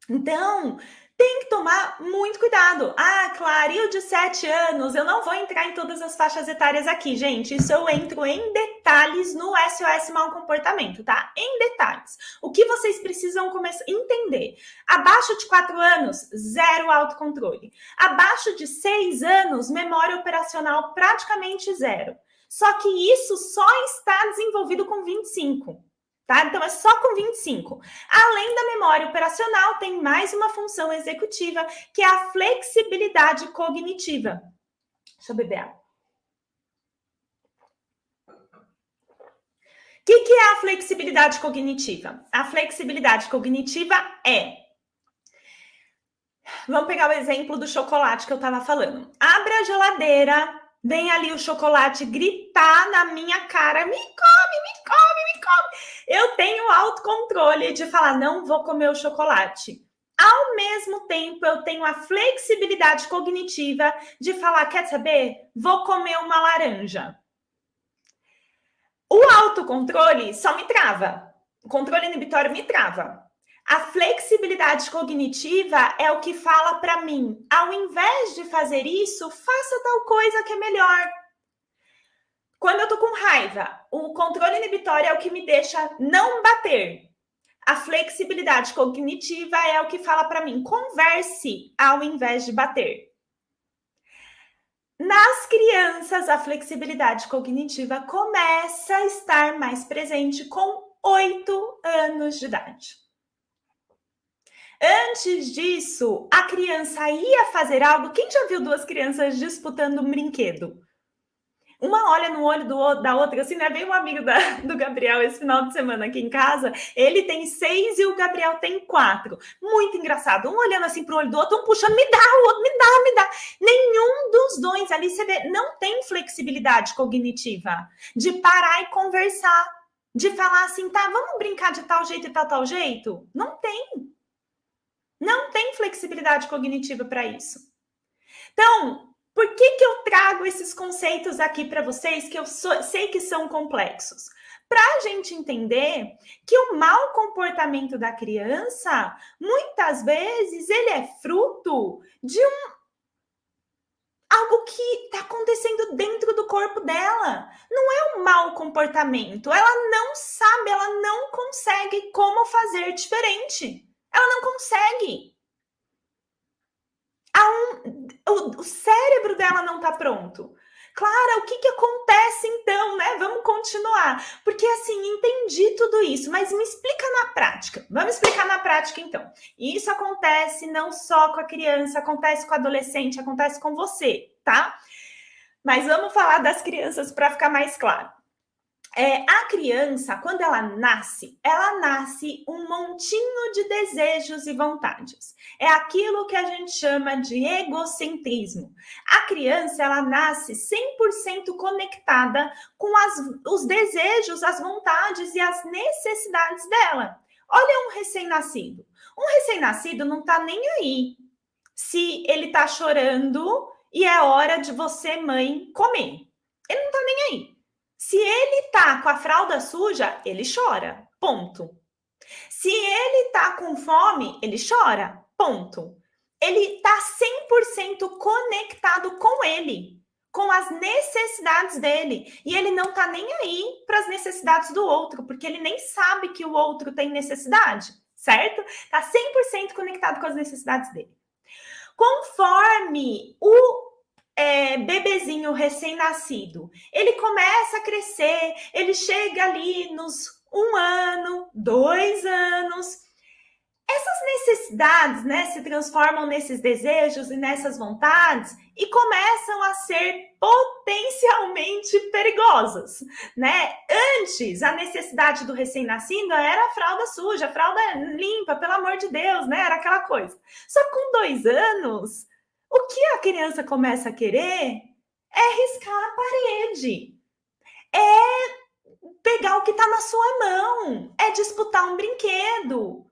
Então, tem que tomar muito cuidado. Ah, Claril de 7 anos, eu não vou entrar em todas as faixas etárias aqui, gente. Isso eu entro em detalhes no SOS Mau Comportamento, tá? Em detalhes. O que vocês precisam começar a entender? Abaixo de 4 anos, zero autocontrole. Abaixo de 6 anos, memória operacional praticamente zero. Só que isso só está desenvolvido com 25. Tá? Então, é só com 25. Além da memória operacional, tem mais uma função executiva, que é a flexibilidade cognitiva. Deixa eu beber água. O que é a flexibilidade cognitiva? A flexibilidade cognitiva é... Vamos pegar o exemplo do chocolate que eu estava falando. Abre a geladeira, vem ali o chocolate gritar na minha cara, me come, me come, me come. Eu tenho autocontrole de falar, não vou comer o chocolate. Ao mesmo tempo, eu tenho a flexibilidade cognitiva de falar, quer saber? Vou comer uma laranja. O autocontrole só me trava. O controle inibitório me trava. A flexibilidade cognitiva é o que fala para mim, ao invés de fazer isso, faça tal coisa que é melhor. Quando eu tô com raiva, o controle inibitório é o que me deixa não bater. A flexibilidade cognitiva é o que fala para mim, converse ao invés de bater. Nas crianças, a flexibilidade cognitiva começa a estar mais presente com 8 anos de idade. Antes disso, a criança ia fazer algo. Quem já viu duas crianças disputando um brinquedo? Uma olha no olho da outra, assim, né? Veio um amigo do Gabriel esse final de semana aqui em casa. Ele tem 6 e o Gabriel tem 4. Muito engraçado. Um olhando assim pro olho do outro, um puxando, me dá, o outro, me dá. Nenhum dos dois ali, você vê, não tem flexibilidade cognitiva de parar e conversar, de falar assim, tá, vamos brincar de tal jeito e tal jeito? Não tem. Não tem flexibilidade cognitiva para isso. Então, por que eu trago esses conceitos aqui para vocês que eu sei que são complexos? para a gente entender que o mau comportamento da criança, muitas vezes, ele é fruto de algo que está acontecendo dentro do corpo dela. Não é um mau comportamento. Ela não sabe, ela não consegue como fazer diferente. Ela não consegue. O cérebro dela não está pronto. Clara, o que acontece então, né? Vamos continuar. Porque assim, entendi tudo isso, mas me explica na prática. Vamos explicar na prática então. Isso acontece não só com a criança, acontece com o adolescente, acontece com você, tá? Mas vamos falar das crianças para ficar mais claro. A criança, quando ela nasce um montinho de desejos e vontades. É aquilo que a gente chama de egocentrismo. A criança, ela nasce 100% conectada com os desejos, as vontades e as necessidades dela. Olha um recém-nascido. Um recém-nascido não tá nem aí se ele tá chorando e é hora de você, mãe, comer. Ele não tá nem aí. Se ele tá com a fralda suja, ele chora, ponto. Se ele tá com fome, ele chora, ponto. Ele tá 100% conectado com ele, com as necessidades dele. E ele não tá nem aí para as necessidades do outro, porque ele nem sabe que o outro tem necessidade, certo? Tá 100% conectado com as necessidades dele. Conforme o bebezinho recém-nascido, ele começa a crescer, ele chega ali nos 1 ano, 2 anos, essas necessidades, né, se transformam nesses desejos e nessas vontades e começam a ser potencialmente perigosas, né? Antes, a necessidade do recém-nascido era a fralda suja, a fralda limpa, pelo amor de Deus, né? Era aquela coisa. Só que com 2 anos, o que a criança começa a querer é riscar a parede, é pegar o que está na sua mão, é disputar um brinquedo.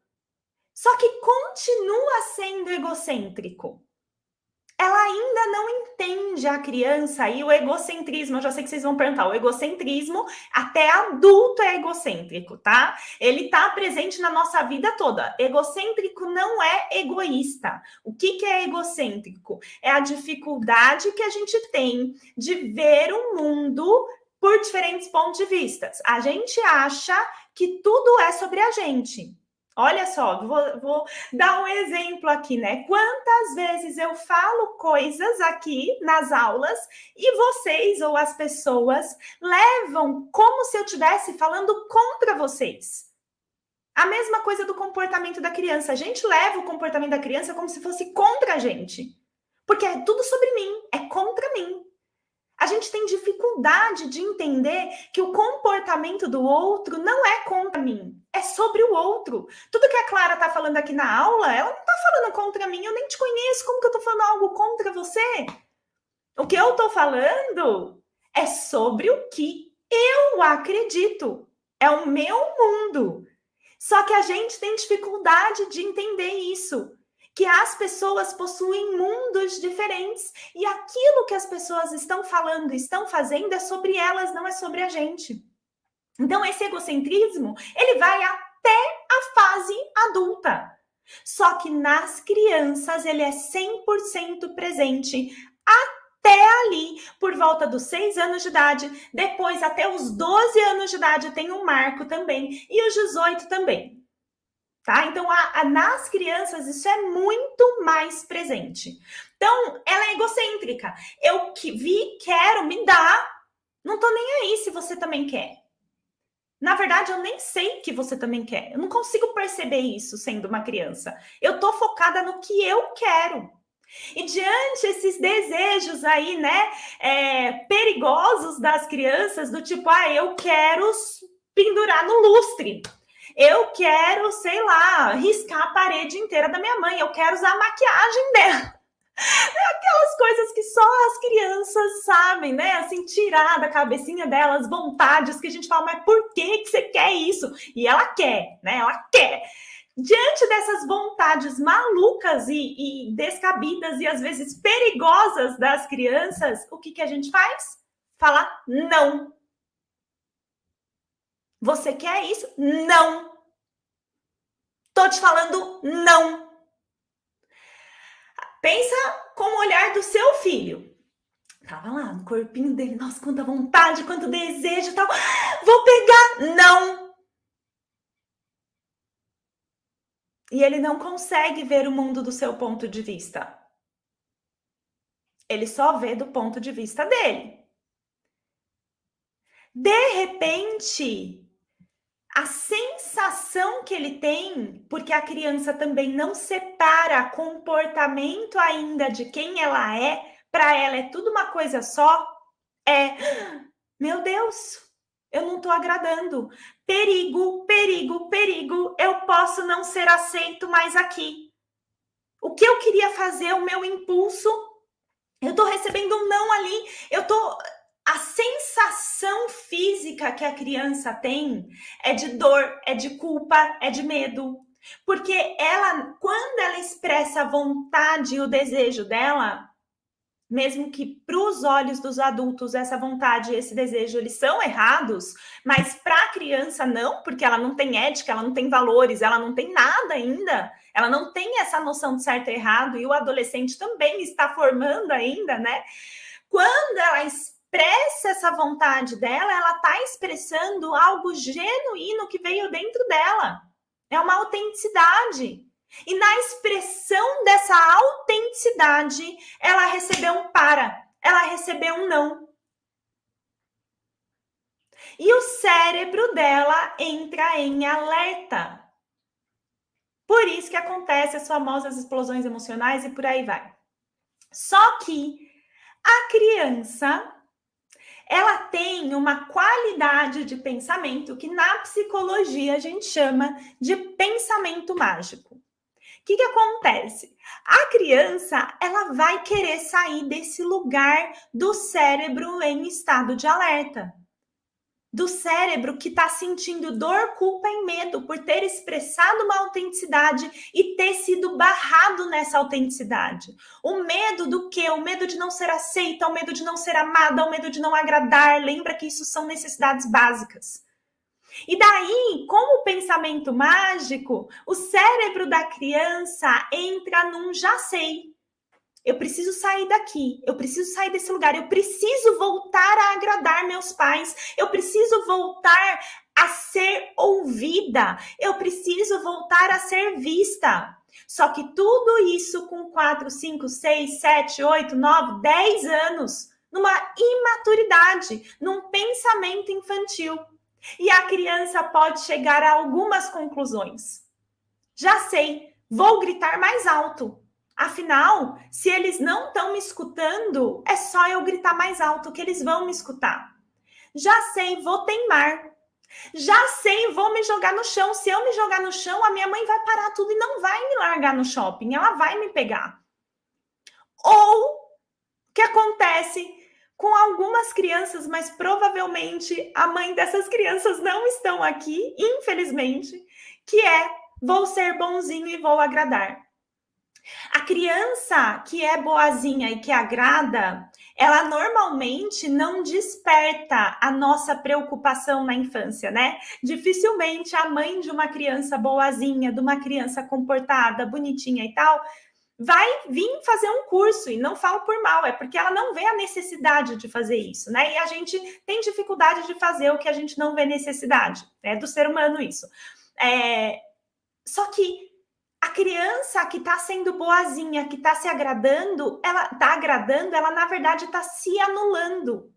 Só que continua sendo egocêntrico. Ela ainda não entende a criança e o egocentrismo. Eu já sei que vocês vão perguntar. O egocentrismo, até adulto é egocêntrico, tá? Ele tá presente na nossa vida toda. Egocêntrico não é egoísta. O que é egocêntrico? É a dificuldade que a gente tem de ver o mundo por diferentes pontos de vista. A gente acha que tudo é sobre a gente. Olha só, vou dar um exemplo aqui, né? Quantas vezes eu falo coisas aqui nas aulas e vocês ou as pessoas levam como se eu estivesse falando contra vocês. A mesma coisa do comportamento da criança. A gente leva o comportamento da criança como se fosse contra a gente. Porque é tudo sobre mim, é contra mim. A gente tem dificuldade de entender que o comportamento do outro não é contra mim, é sobre o outro. Tudo que a Clara está falando aqui na aula, ela não está falando contra mim, eu nem te conheço, como que eu estou falando algo contra você? O que eu estou falando é sobre o que eu acredito, é o meu mundo. Só que a gente tem dificuldade de entender isso. Que as pessoas possuem mundos diferentes e aquilo que as pessoas estão falando, estão fazendo é sobre elas, não é sobre a gente. Então, esse egocentrismo, ele vai até a fase adulta. Só que nas crianças, ele é 100% presente até ali, por volta dos 6 anos de idade, depois até os 12 anos de idade tem um marco também, e os 18 também. Tá? Então, nas crianças, isso é muito mais presente. Então, ela é egocêntrica. Eu quero, me dá. Não tô nem aí se você também quer. Na verdade, eu nem sei que você também quer. Eu não consigo perceber isso sendo uma criança. Eu tô focada no que eu quero. E diante esses desejos aí, né, perigosos das crianças, do tipo, eu quero pendurar no lustre. Eu quero, sei lá, riscar a parede inteira da minha mãe. Eu quero usar a maquiagem dela. Aquelas coisas que só as crianças sabem, né? Assim, tirar da cabecinha delas vontades que a gente fala, mas por que você quer isso? E ela quer, né? Ela quer. Diante dessas vontades malucas e descabidas e às vezes perigosas das crianças, o que a gente faz? Fala não. Você quer isso? Não. Tô te falando não. Pensa com o olhar do seu filho. Tava lá no corpinho dele, nossa, quanta vontade, quanto desejo e tal. Vou pegar. Não. E ele não consegue ver o mundo do seu ponto de vista. Ele só vê do ponto de vista dele. De repente, a sensação que ele tem, porque a criança também não separa comportamento ainda de quem ela é, para ela é tudo uma coisa só, é, meu Deus, eu não estou agradando. Perigo, perigo, perigo, eu posso não ser aceito mais aqui. O que eu queria fazer, o meu impulso, eu estou recebendo um não ali, a sensação física que a criança tem é de dor, é de culpa, é de medo. Porque ela, quando ela expressa a vontade e o desejo dela, mesmo que para os olhos dos adultos essa vontade e esse desejo eles são errados, mas para a criança não, porque ela não tem ética, ela não tem valores, ela não tem nada ainda, ela não tem essa noção de certo e errado, e o adolescente também está formando ainda, né? Quando ela expressa essa vontade dela, ela está expressando algo genuíno que veio dentro dela. É uma autenticidade. E na expressão dessa autenticidade, ela recebeu um para, ela recebeu um não. E o cérebro dela entra em alerta. Por isso que acontecem as famosas explosões emocionais e por aí vai. Só que a criança, ela tem uma qualidade de pensamento que na psicologia a gente chama de pensamento mágico. O que acontece? A criança, ela vai querer sair desse lugar do cérebro em estado de alerta. Do cérebro que está sentindo dor, culpa e medo por ter expressado uma autenticidade e ter sido barrado nessa autenticidade. O medo do quê? O medo de não ser aceita, o medo de não ser amada, o medo de não agradar. Lembra que isso são necessidades básicas. E daí, como o pensamento mágico, o cérebro da criança entra num já sei. Eu preciso sair daqui, eu preciso sair desse lugar, eu preciso voltar a agradar meus pais, eu preciso voltar a ser ouvida, eu preciso voltar a ser vista. Só que tudo isso com 4, 5, 6, 7, 8, 9, 10 anos, numa imaturidade, num pensamento infantil. E a criança pode chegar a algumas conclusões. Já sei, vou gritar mais alto. Afinal, se eles não estão me escutando, é só eu gritar mais alto que eles vão me escutar. Já sei, vou teimar. Já sei, vou me jogar no chão. Se eu me jogar no chão, a minha mãe vai parar tudo e não vai me largar no shopping. Ela vai me pegar. Ou, o que acontece com algumas crianças, mas provavelmente a mãe dessas crianças não estão aqui, infelizmente, que é, vou ser bonzinho e vou agradar. A criança que é boazinha e que agrada, ela normalmente não desperta a nossa preocupação na infância, né? Dificilmente a mãe de uma criança boazinha, de uma criança comportada, bonitinha e tal, vai vir fazer um curso, e não falo por mal, é porque ela não vê a necessidade de fazer isso, né? E a gente tem dificuldade de fazer o que a gente não vê necessidade, é do ser humano isso. Só que a criança que está sendo boazinha, que está se agradando, ela na verdade está se anulando.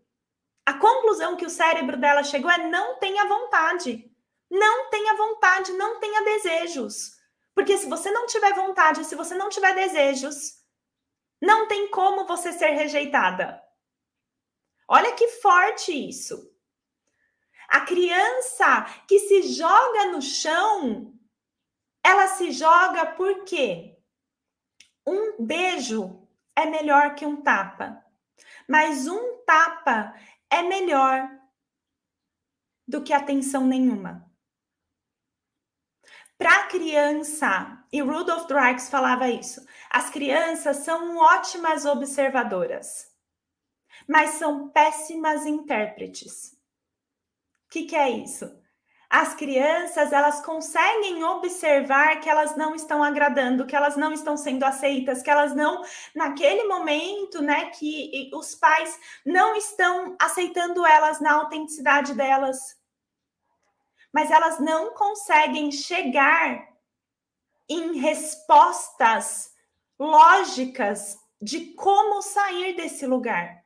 A conclusão que o cérebro dela chegou é não tenha vontade, não tenha vontade, não tenha desejos. Porque se você não tiver vontade, se você não tiver desejos, não tem como você ser rejeitada. Olha que forte isso. A criança que se joga no chão, ela se joga porque um beijo é melhor que um tapa. Mas um tapa é melhor do que atenção nenhuma. Para a criança, e Rudolf Dreikes falava isso, as crianças são ótimas observadoras, mas são péssimas intérpretes. O que é isso? As crianças, elas conseguem observar que elas não estão agradando, que elas não estão sendo aceitas, que elas não, naquele momento, né, que os pais não estão aceitando elas na autenticidade delas. Mas elas não conseguem chegar em respostas lógicas de como sair desse lugar.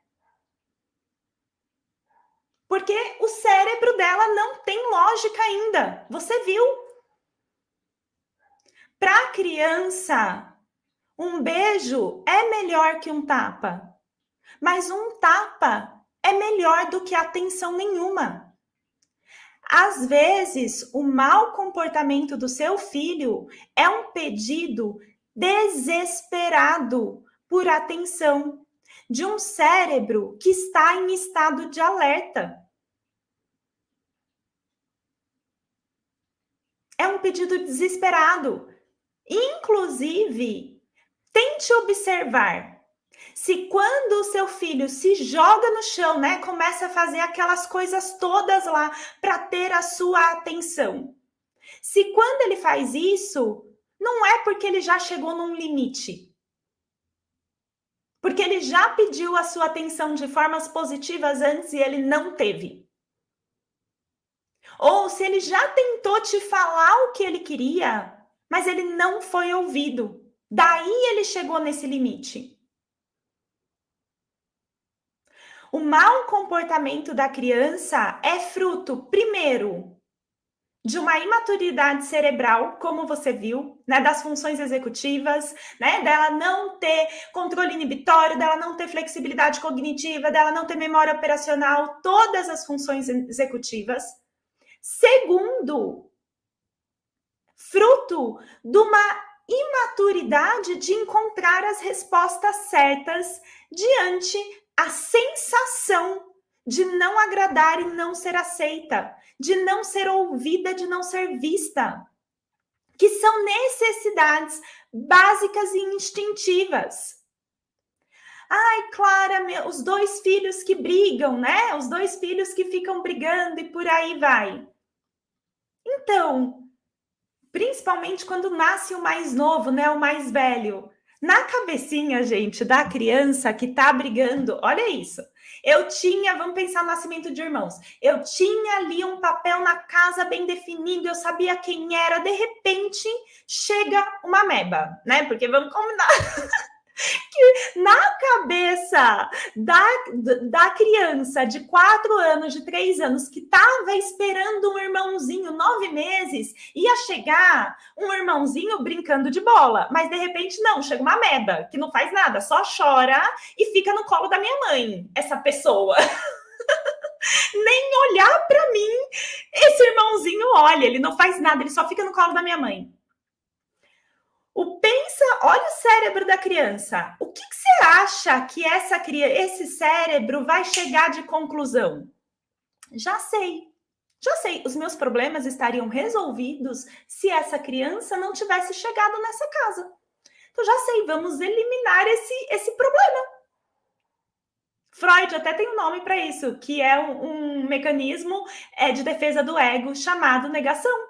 Porque o cérebro dela não tem lógica ainda. Você viu? Para a criança, um beijo é melhor que um tapa. Mas um tapa é melhor do que atenção nenhuma. Às vezes, o mau comportamento do seu filho é um pedido desesperado por atenção de um cérebro que está em estado de alerta. É um pedido desesperado. Inclusive, tente observar se quando o seu filho se joga no chão, né, começa a fazer aquelas coisas todas lá para ter a sua atenção. Se quando ele faz isso, não é porque ele já chegou num limite. Porque ele já pediu a sua atenção de formas positivas antes e ele não teve. Ou se ele já tentou te falar o que ele queria, mas ele não foi ouvido. Daí ele chegou nesse limite. O mau comportamento da criança é fruto, primeiro, de uma imaturidade cerebral, como você viu, né, das funções executivas, né, dela não ter controle inibitório, dela não ter flexibilidade cognitiva, dela não ter memória operacional, todas as funções executivas. Segundo, fruto de uma imaturidade de encontrar as respostas certas diante a sensação de não agradar e não ser aceita, de não ser ouvida, de não ser vista, que são necessidades básicas e instintivas. Ai, Clara, os dois filhos que brigam, né? Os dois filhos que ficam brigando e por aí vai. Então, principalmente quando nasce o mais novo, né? O mais velho. Na cabecinha, gente, da criança que tá brigando, olha isso. Vamos pensar no nascimento de irmãos. Eu tinha ali um papel na casa bem definido, eu sabia quem era. De repente, chega uma ameba, né? Porque vamos combinar que na cabeça da criança de 4 anos, de 3 anos, que estava esperando um irmãozinho 9 meses, ia chegar um irmãozinho brincando de bola. Mas, de repente, não. Chega uma ameba, que não faz nada, só chora e fica no colo da minha mãe, essa pessoa. Nem olhar para mim, esse irmãozinho olha, ele não faz nada, ele só fica no colo da minha mãe. Olha o cérebro da criança. O que você acha que esse cérebro vai chegar de conclusão? Já sei. Os meus problemas estariam resolvidos se essa criança não tivesse chegado nessa casa. Então, já sei, vamos eliminar esse problema. Freud até tem um nome para isso, que é um mecanismo de defesa do ego chamado negação.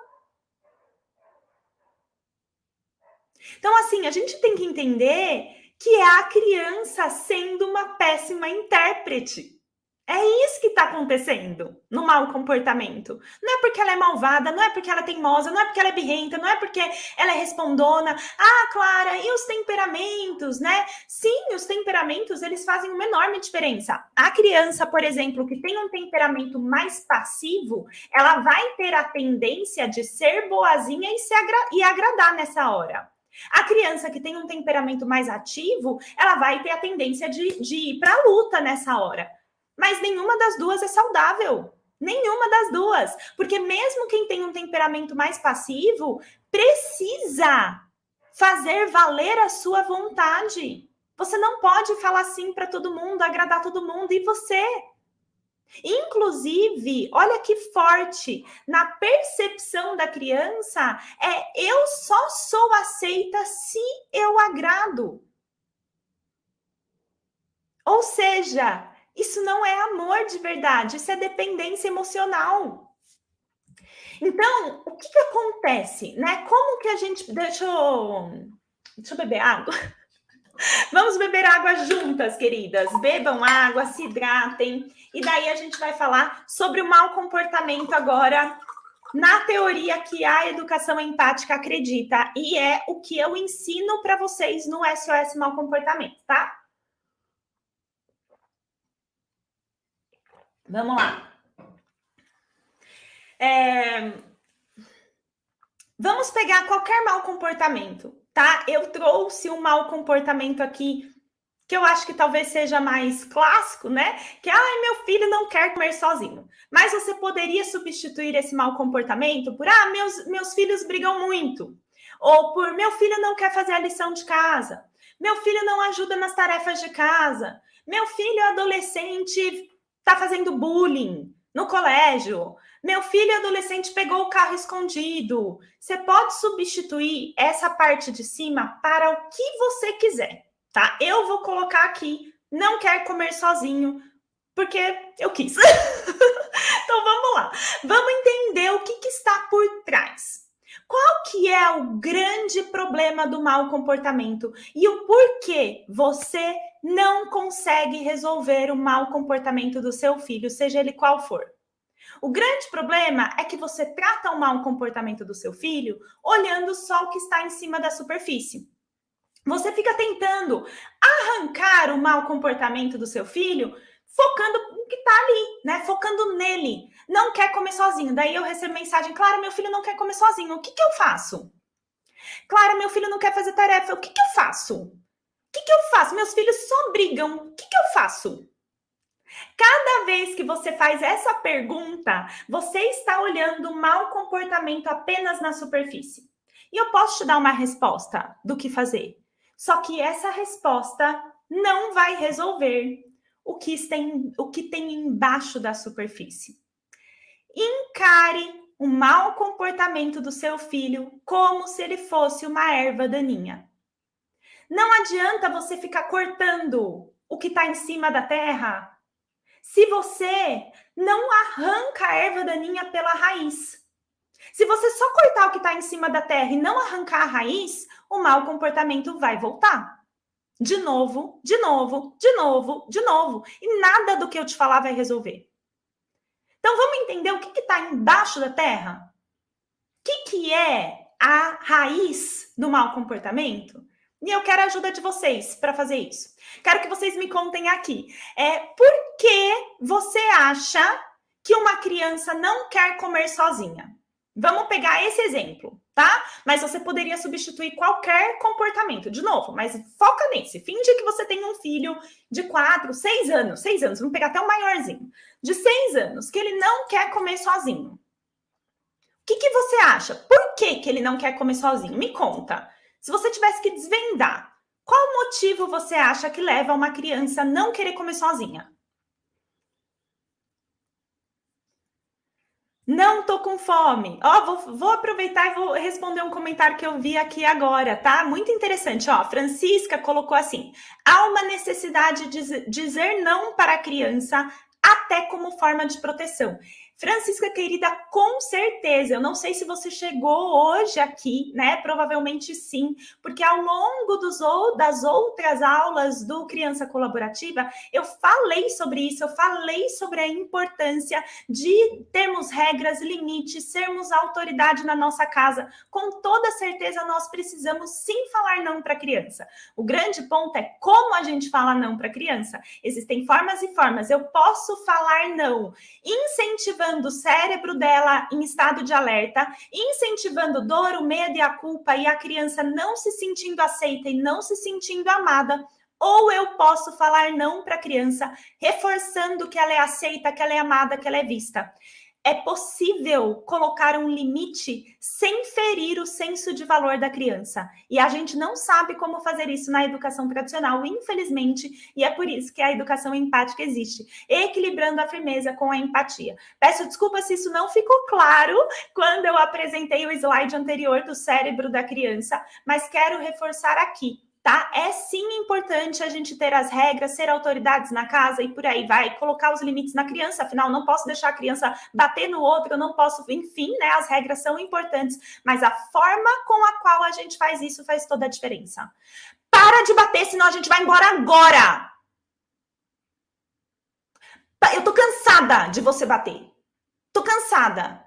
Então, assim, a gente tem que entender que é a criança sendo uma péssima intérprete. É isso que está acontecendo no mau comportamento. Não é porque ela é malvada, não é porque ela é teimosa, não é porque ela é birrenta, não é porque ela é respondona. Ah, Clara, e os temperamentos, né? Sim, os temperamentos, eles fazem uma enorme diferença. A criança, por exemplo, que tem um temperamento mais passivo, ela vai ter a tendência de ser boazinha e agradar nessa hora. A criança que tem um temperamento mais ativo, ela vai ter a tendência de ir para a luta nessa hora. Mas nenhuma das duas é saudável. Nenhuma das duas. Porque mesmo quem tem um temperamento mais passivo, precisa fazer valer a sua vontade. Você não pode falar sim para todo mundo, agradar todo mundo. E você? Inclusive, olha que forte, na percepção da criança, eu só sou aceita se eu agrado. Ou seja, isso não é amor de verdade, isso é dependência emocional. Então, o que acontece, né? Como que a gente... Deixa eu beber água. Vamos beber água juntas, queridas. Bebam água, se hidratem. E daí a gente vai falar sobre o mau comportamento agora, na teoria que a educação empática acredita. E é o que eu ensino para vocês no SOS Mau Comportamento, tá? Vamos lá. Vamos pegar qualquer mau comportamento, tá? Eu trouxe um mau comportamento aqui que eu acho que talvez seja mais clássico, né? Que, meu filho não quer comer sozinho. Mas você poderia substituir esse mau comportamento por, meus filhos brigam muito. Ou por, meu filho não quer fazer a lição de casa. Meu filho não ajuda nas tarefas de casa. Meu filho adolescente está fazendo bullying no colégio. Meu filho adolescente pegou o carro escondido. Você pode substituir essa parte de cima para o que você quiser, tá? Eu vou colocar aqui, não quer comer sozinho, porque eu quis. Então, vamos lá. Vamos entender o que está por trás. Qual que é o grande problema do mau comportamento e o porquê você não consegue resolver o mau comportamento do seu filho, seja ele qual for? O grande problema é que você trata o mau comportamento do seu filho olhando só o que está em cima da superfície. Você fica tentando arrancar o mau comportamento do seu filho focando no que está ali, né? Focando nele. Não quer comer sozinho. Daí eu recebo mensagem, Clara, meu filho não quer comer sozinho. O que eu faço? Clara, meu filho não quer fazer tarefa. O que eu faço? O que eu faço? Meus filhos só brigam. O que eu faço? Cada vez que você faz essa pergunta, você está olhando o mau comportamento apenas na superfície. E eu posso te dar uma resposta do que fazer. Só que essa resposta não vai resolver o que tem embaixo da superfície. Encare o mau comportamento do seu filho como se ele fosse uma erva daninha. Não adianta você ficar cortando o que está em cima da terra se você não arranca a erva daninha pela raiz. Se você só cortar o que está em cima da terra e não arrancar a raiz, o mau comportamento vai voltar. De novo, de novo, de novo, de novo. E nada do que eu te falar vai resolver. Então, vamos entender o que está embaixo da terra? O que é a raiz do mau comportamento? E eu quero a ajuda de vocês para fazer isso. Quero que vocês me contem aqui. Por que você acha que uma criança não quer comer sozinha? Vamos pegar esse exemplo, tá? Mas você poderia substituir qualquer comportamento. De novo, mas foca nesse. Finge que você tem um filho de 4, 6 anos. 6 anos, vamos pegar até o maiorzinho. De 6 anos, que ele não quer comer sozinho. O que você acha? Por que ele não quer comer sozinho? Me conta. Se você tivesse que desvendar, qual motivo você acha que leva uma criança a não querer comer sozinha? Não tô com fome. Vou aproveitar e vou responder um comentário que eu vi aqui agora, tá? Muito interessante. Francisca colocou assim: há uma necessidade de dizer não para a criança até como forma de proteção. Francisca, querida, com certeza. Eu não sei se você chegou hoje aqui, né? Provavelmente sim, porque ao longo das outras aulas do Criança Colaborativa, eu falei sobre isso, eu falei sobre a importância de termos regras, limites, sermos autoridade na nossa casa. Com toda certeza, nós precisamos sim falar não para a criança. O grande ponto é como a gente fala não para a criança. Existem formas e formas. Eu posso falar não, incentivando o cérebro dela em estado de alerta, incentivando dor, o medo e a culpa, e a criança não se sentindo aceita e não se sentindo amada. Ou eu posso falar não para a criança, reforçando que ela é aceita, que ela é amada, que ela é vista. É possível colocar um limite sem ferir o senso de valor da criança. E a gente não sabe como fazer isso na educação tradicional, infelizmente, e é por isso que a educação empática existe, equilibrando a firmeza com a empatia. Peço desculpa se isso não ficou claro quando eu apresentei o slide anterior do cérebro da criança, mas quero reforçar aqui. tá? É sim importante a gente ter as regras, ser autoridades na casa e por aí vai, colocar os limites na criança, afinal, não posso deixar a criança bater no outro, eu não posso, enfim, né? As regras são importantes, mas a forma com a qual a gente faz isso faz toda a diferença. Para de bater, senão a gente vai embora agora. Eu tô cansada de você bater. Tô cansada.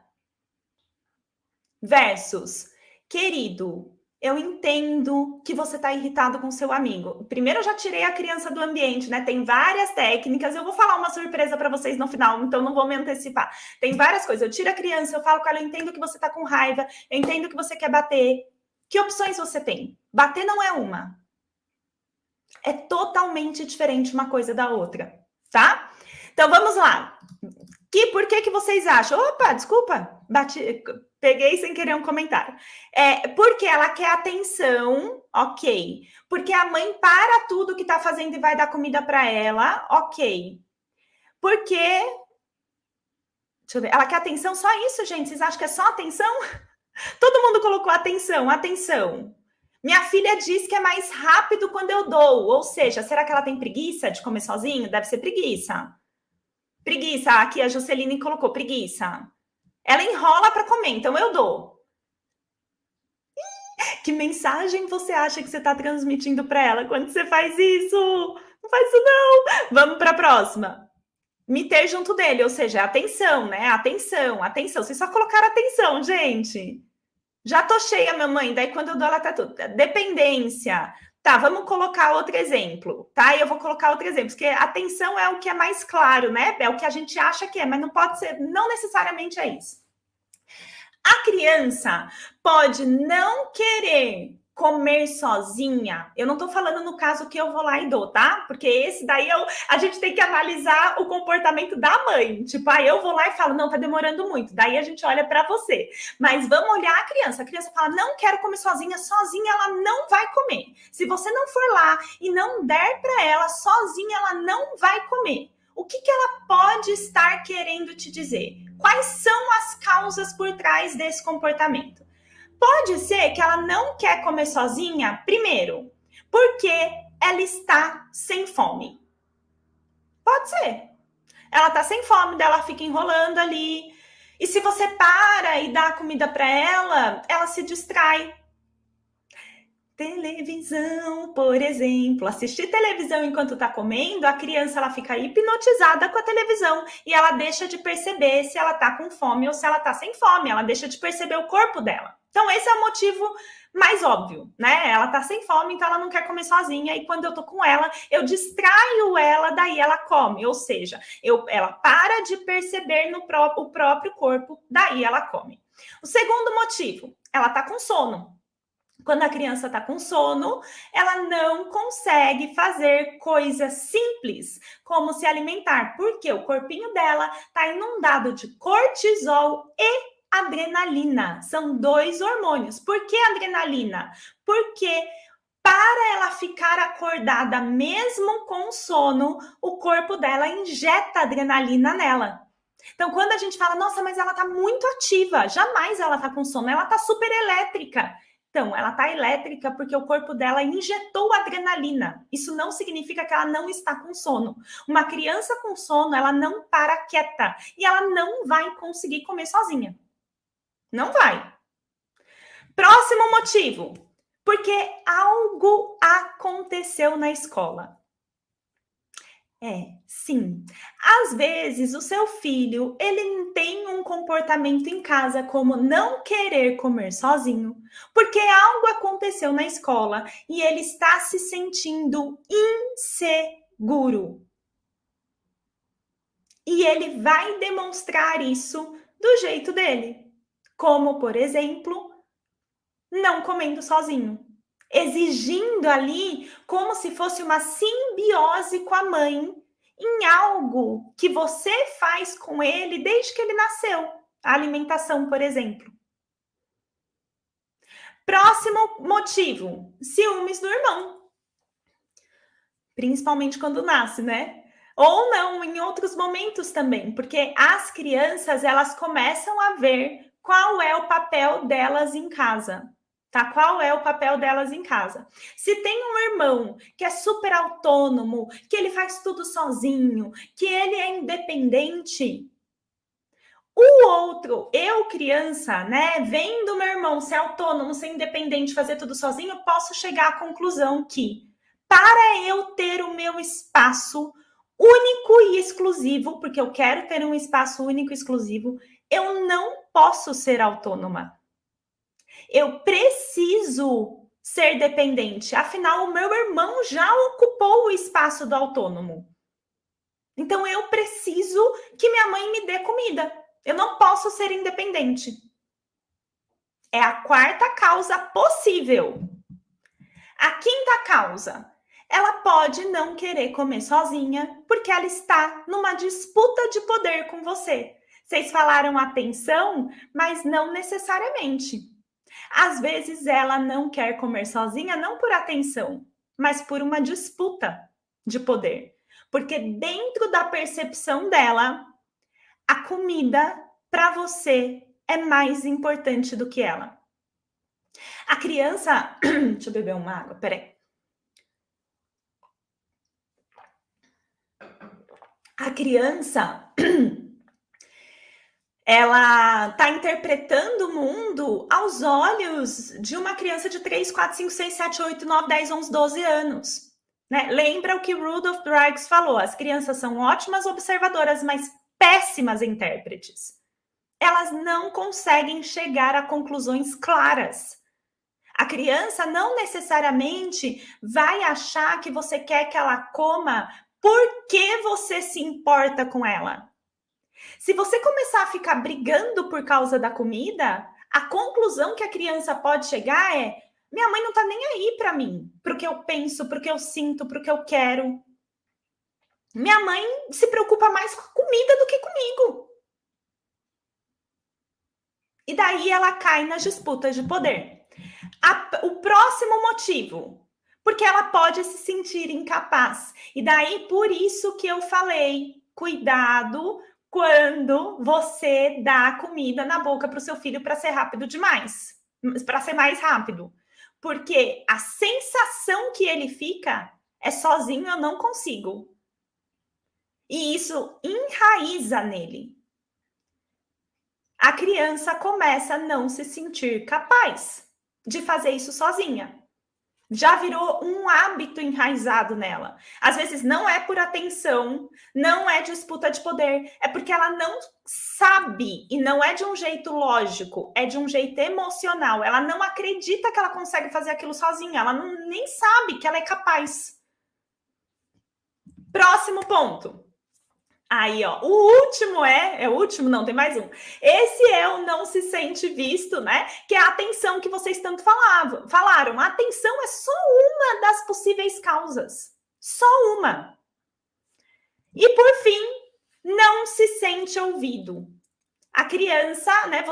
Versus, querido, eu entendo que você tá irritado com seu amigo. Primeiro eu já tirei a criança do ambiente, né? Tem várias técnicas. Eu vou falar uma surpresa para vocês no final, então não vou me antecipar. Tem várias coisas. Eu tiro a criança, eu falo com ela, eu entendo que você tá com raiva, eu entendo que você quer bater. Que opções você tem? Bater não é uma. É totalmente diferente uma coisa da outra, tá? Então vamos lá. Por que vocês acham? Opa, desculpa, peguei sem querer um comentário. Porque ela quer atenção, ok. Porque a mãe para tudo que tá fazendo e vai dar comida para ela, ok. Porque, deixa eu ver, ela quer atenção, só isso, gente? Vocês acham que é só atenção? Todo mundo colocou atenção, atenção. Minha filha diz que é mais rápido quando eu dou, ou seja, será que ela tem preguiça de comer sozinho? Deve ser preguiça. Preguiça, aqui a Jusceline colocou preguiça. Ela enrola para comer, então eu dou. Que mensagem você acha que você está transmitindo para ela quando você faz isso? Não faz isso não. Vamos para a próxima. Me ter junto dele, ou seja, atenção, né? Atenção, atenção. Vocês só colocaram atenção, gente. Já tô cheia, mamãe. Daí quando eu dou, ela tá tudo. Dependência. Tá, vamos colocar outro exemplo, tá? Eu vou colocar outro exemplo, porque atenção é o que é mais claro, né? É o que a gente acha que é, mas não pode ser, não necessariamente é isso. A criança pode não querer comer sozinha. Eu não tô falando no caso que eu vou lá e dou, tá? Porque esse daí a gente tem que analisar o comportamento da mãe. Tipo, aí eu vou lá e falo, não, tá demorando muito. Daí a gente olha para você. Mas vamos olhar a criança. A criança fala, não quero comer sozinha. Sozinha ela não vai comer. Se você não for lá e não der para ela, sozinha ela não vai comer. O que ela pode estar querendo te dizer? Quais são as causas por trás desse comportamento? Pode ser que ela não quer comer sozinha, primeiro, porque ela está sem fome. Pode ser. Ela está sem fome, daí ela fica enrolando ali. E se você para e dá comida para ela, ela se distrai. Televisão, por exemplo. Assistir televisão enquanto tá comendo, a criança ela fica hipnotizada com a televisão e ela deixa de perceber se ela tá com fome ou se ela tá sem fome. Ela deixa de perceber o corpo dela. Então, esse é o motivo mais óbvio, né? Ela tá sem fome, então ela não quer comer sozinha. E quando eu tô com ela, eu distraio ela, daí ela come. Ou seja, ela para de perceber o próprio corpo, daí ela come. O segundo motivo, ela tá com sono. Quando a criança está com sono, ela não consegue fazer coisas simples, como se alimentar, porque o corpinho dela está inundado de cortisol e adrenalina. São 2 hormônios. Por que adrenalina? Porque para ela ficar acordada mesmo com sono, o corpo dela injeta adrenalina nela. Então, quando a gente fala, nossa, mas ela está muito ativa, jamais ela está com sono, ela está super elétrica. Então, ela está elétrica porque o corpo dela injetou adrenalina. Isso não significa que ela não está com sono. Uma criança com sono, ela não para quieta. E ela não vai conseguir comer sozinha. Não vai. Próximo motivo. Porque algo aconteceu na escola. Sim. Às vezes, o seu filho, ele tem um comportamento em casa como não querer comer sozinho, porque algo aconteceu na escola e ele está se sentindo inseguro. E ele vai demonstrar isso do jeito dele. Como, por exemplo, não comendo sozinho. Exigindo ali como se fosse uma simbiose com a mãe em algo que você faz com ele desde que ele nasceu. A alimentação, por exemplo. Próximo motivo, ciúmes do irmão. Principalmente quando nasce, né? Ou não, em outros momentos também, porque as crianças, elas começam a ver qual é o papel delas em casa. tá? Qual é o papel delas em casa? Se tem um irmão que é super autônomo, que ele faz tudo sozinho, que ele é independente, o outro, eu criança, né, vendo meu irmão ser autônomo, ser independente, fazer tudo sozinho, posso chegar à conclusão que para eu ter o meu espaço único e exclusivo, porque eu quero ter um espaço único e exclusivo, eu não posso ser autônoma. Eu preciso ser dependente. Afinal, o meu irmão já ocupou o espaço do autônomo. Então, eu preciso que minha mãe me dê comida. Eu não posso ser independente. É a quarta causa possível. A quinta causa. Ela pode não querer comer sozinha porque ela está numa disputa de poder com você. Vocês falaram atenção, mas não necessariamente. Às vezes ela não quer comer sozinha, não por atenção, mas por uma disputa de poder. Porque dentro da percepção dela, a comida para você é mais importante do que ela. A criança... Deixa eu beber uma água, peraí. A criança... ela está interpretando o mundo aos olhos de uma criança de 3, 4, 5, 6, 7, 8, 9, 10, 11, 12 anos. Né? Lembra o que Rudolf Dreieck's falou, as crianças são ótimas observadoras, mas péssimas intérpretes. Elas não conseguem chegar a conclusões claras. A criança não necessariamente vai achar que você quer que ela coma porque você se importa com ela. Se você começar a ficar brigando por causa da comida, a conclusão que a criança pode chegar é: minha mãe não tá nem aí para mim, pro que eu penso, pro que eu sinto, pro que eu quero. Minha mãe se preocupa mais com a comida do que comigo. E daí ela cai nas disputas de poder. O próximo motivo, porque ela pode se sentir incapaz. E daí por isso que eu falei, cuidado quando você dá comida na boca para o seu filho para ser rápido demais, para ser mais rápido. Porque a sensação que ele fica é sozinho eu não consigo. E isso enraiza nele. A criança começa a não se sentir capaz de fazer isso sozinha. Já virou um hábito enraizado nela. Às vezes não é por atenção, não é disputa de poder, é porque ela não sabe, e não é de um jeito lógico, é de um jeito emocional. Ela não acredita que ela consegue fazer aquilo sozinha, ela nem sabe que ela é capaz. Próximo ponto. Aí, ó, o último o último, não, tem mais um. Esse é o não se sente visto, né? Que é a atenção que vocês tanto falaram. A atenção é só uma das possíveis causas. Só uma. E, por fim, não se sente ouvido. A criança, né?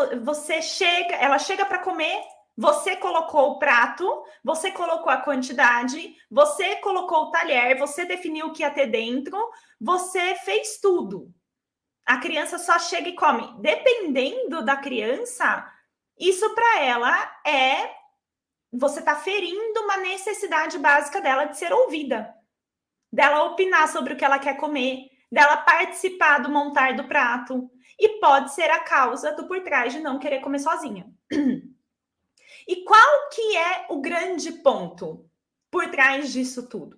Ela chega para comer, você colocou o prato, você colocou a quantidade, você colocou o talher, você definiu o que ia ter dentro, você fez tudo. A criança só chega e come. Dependendo da criança, isso para ela você está ferindo uma necessidade básica dela de ser ouvida, dela opinar sobre o que ela quer comer, dela participar do montar do prato, e pode ser a causa do por trás de não querer comer sozinha. E qual que é o grande ponto por trás disso tudo?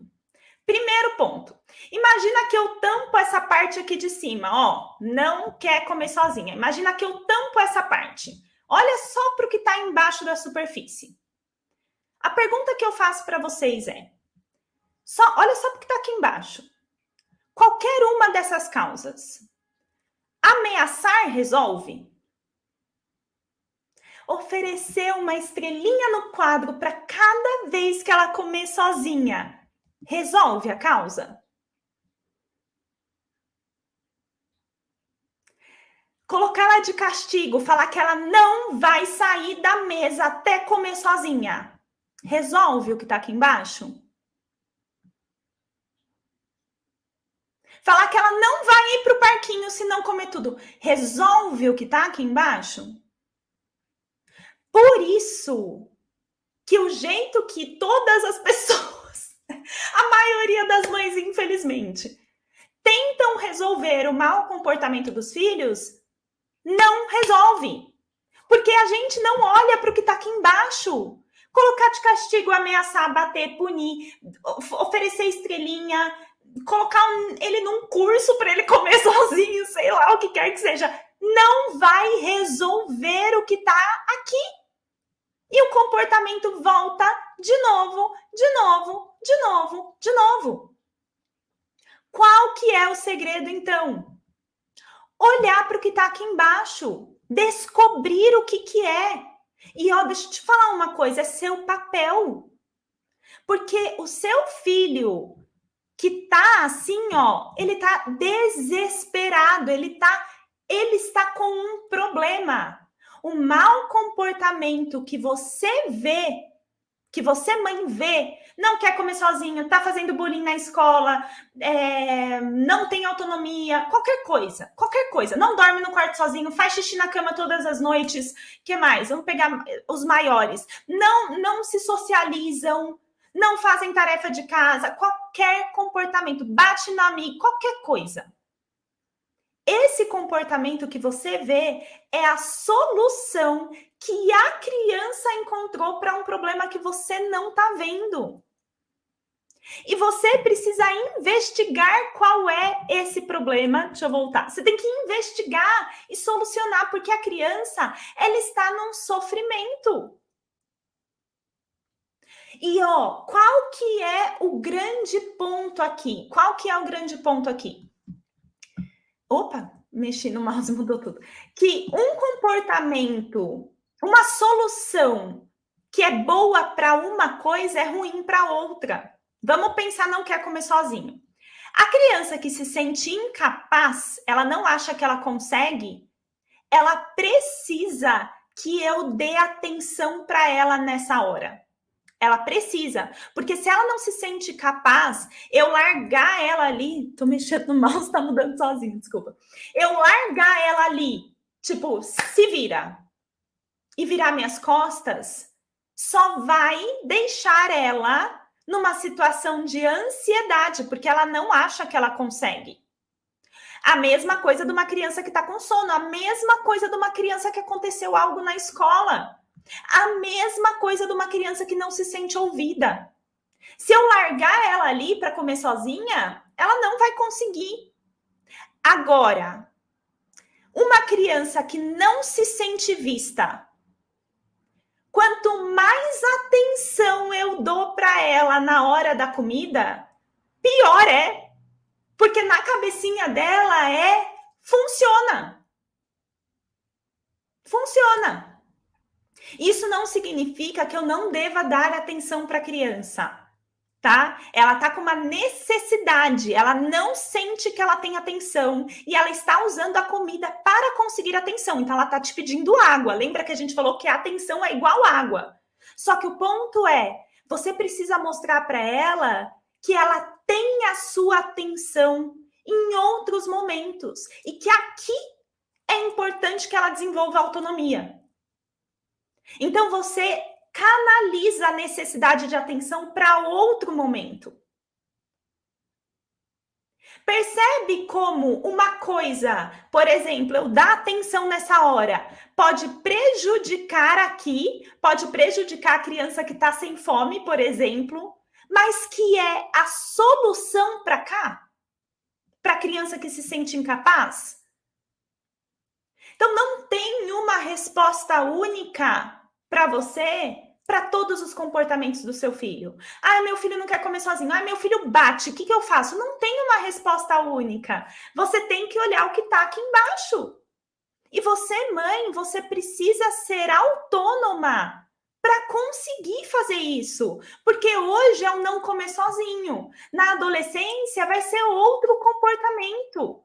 Primeiro ponto, imagina que eu tampo essa parte aqui de cima, ó, não quer comer sozinha. Imagina que eu tampo essa parte. Olha só para o que está embaixo da superfície. A pergunta que eu faço para vocês olha só para o que está aqui embaixo. Qualquer uma dessas causas, ameaçar resolve? Oferecer uma estrelinha no quadro para cada vez que ela comer sozinha resolve a causa? Colocar ela de castigo, falar que ela não vai sair da mesa até comer sozinha, resolve o que está aqui embaixo? Falar que ela não vai ir para o parquinho se não comer tudo, resolve o que está aqui embaixo? Por isso que o jeito que todas as pessoas, a maioria das mães, infelizmente, tentam resolver o mau comportamento dos filhos, não resolve. Porque a gente não olha para o que está aqui embaixo. Colocar de castigo, ameaçar, bater, punir, oferecer estrelinha, colocar ele num curso para ele comer sozinho, sei lá, o que quer que seja, não vai resolver o que está aqui. E o comportamento volta de novo, de novo, de novo, de novo. Qual que é o segredo, então? Olhar para o que está aqui embaixo, descobrir o que é. E, ó, deixa eu te falar uma coisa, é seu papel. Porque o seu filho que tá assim, ó, ele tá desesperado, ele está com um problema. O mau comportamento que você vê, que você, mãe, vê, não quer comer sozinho, tá fazendo bullying na escola, não tem autonomia, qualquer coisa, não dorme no quarto sozinho, faz xixi na cama todas as noites, que mais? Vamos pegar os maiores, não se socializam, não fazem tarefa de casa, qualquer comportamento, bate no amigo, qualquer coisa. Esse comportamento que você vê é a solução que a criança encontrou para um problema que você não está vendo. E você precisa investigar qual é esse problema. Deixa eu voltar. Você tem que investigar e solucionar, porque a criança, ela está num sofrimento. E, ó, qual que é o grande ponto aqui? Qual que é o grande ponto aqui? Opa, mexi no mouse, mudou tudo. Que um comportamento, uma solução que é boa para uma coisa é ruim para outra. Vamos pensar, não quer comer sozinho. A criança que se sente incapaz, ela não acha que ela consegue, ela precisa que eu dê atenção para ela nessa hora. Ela precisa, porque se ela não se sente capaz, eu largar ela ali, tô mexendo no mouse, tá mudando sozinho, desculpa. Eu largar ela ali, tipo, se vira, e virar minhas costas, só vai deixar ela numa situação de ansiedade, porque ela não acha que ela consegue. A mesma coisa de uma criança que tá com sono, a mesma coisa de uma criança que aconteceu algo na escola. A mesma coisa de uma criança que não se sente ouvida. Se eu largar ela ali para comer sozinha, ela não vai conseguir. Agora, uma criança que não se sente vista, quanto mais atenção eu dou para ela na hora da comida, pior é. Porque na cabecinha dela funciona. Funciona. Isso não significa que eu não deva dar atenção para a criança, tá? Ela tá com uma necessidade, ela não sente que ela tem atenção e ela está usando a comida para conseguir atenção. Então, ela tá te pedindo água. Lembra que a gente falou que a atenção é igual água? Só que o ponto é, você precisa mostrar para ela que ela tem a sua atenção em outros momentos e que aqui é importante que ela desenvolva autonomia. Então, você canaliza a necessidade de atenção para outro momento. Percebe como uma coisa, por exemplo, eu dar atenção nessa hora, pode prejudicar aqui, pode prejudicar a criança que está sem fome, por exemplo, mas que é a solução para cá? Para a criança que se sente incapaz? Então, não tem uma resposta única para você, para todos os comportamentos do seu filho. Ah, meu filho não quer comer sozinho. Ah, meu filho bate. O que eu faço? Não tem uma resposta única. Você tem que olhar o que está aqui embaixo. E você, mãe, você precisa ser autônoma para conseguir fazer isso. Porque hoje é um não comer sozinho. Na adolescência vai ser outro comportamento.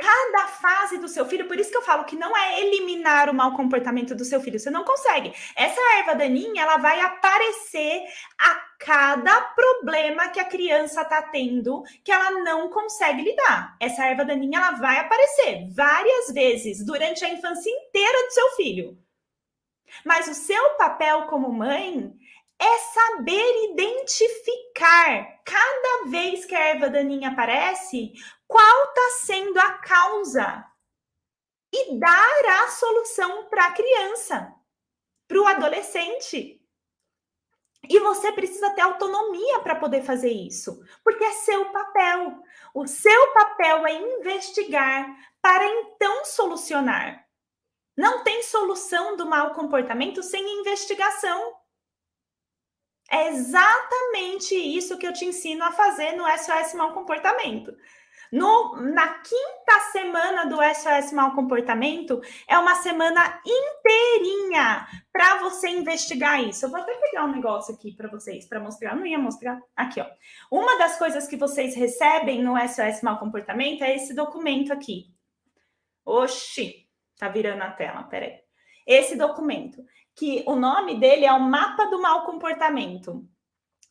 Cada fase do seu filho, por isso que eu falo que não é eliminar o mau comportamento do seu filho, você não consegue. Essa erva daninha, ela vai aparecer a cada problema que a criança tá tendo, que ela não consegue lidar. Essa erva daninha, ela vai aparecer várias vezes durante a infância inteira do seu filho. Mas o seu papel como mãe é saber identificar, cada vez que a erva daninha aparece, qual está sendo a causa e dar a solução para a criança, para o adolescente. E você precisa ter autonomia para poder fazer isso, porque é seu papel. O seu papel é investigar para então solucionar. Não tem solução do mau comportamento sem investigação. É exatamente isso que eu te ensino a fazer no SOS Mau Comportamento. Na quinta semana do SOS Mau Comportamento, é uma semana inteirinha para você investigar isso. Eu vou até pegar um negócio aqui para vocês, para mostrar. Eu não ia mostrar. Aqui, ó. Uma das coisas que vocês recebem no SOS Mau Comportamento é esse documento aqui. Oxi, tá virando a tela, peraí. Esse documento, que o nome dele é o Mapa do Mau Comportamento.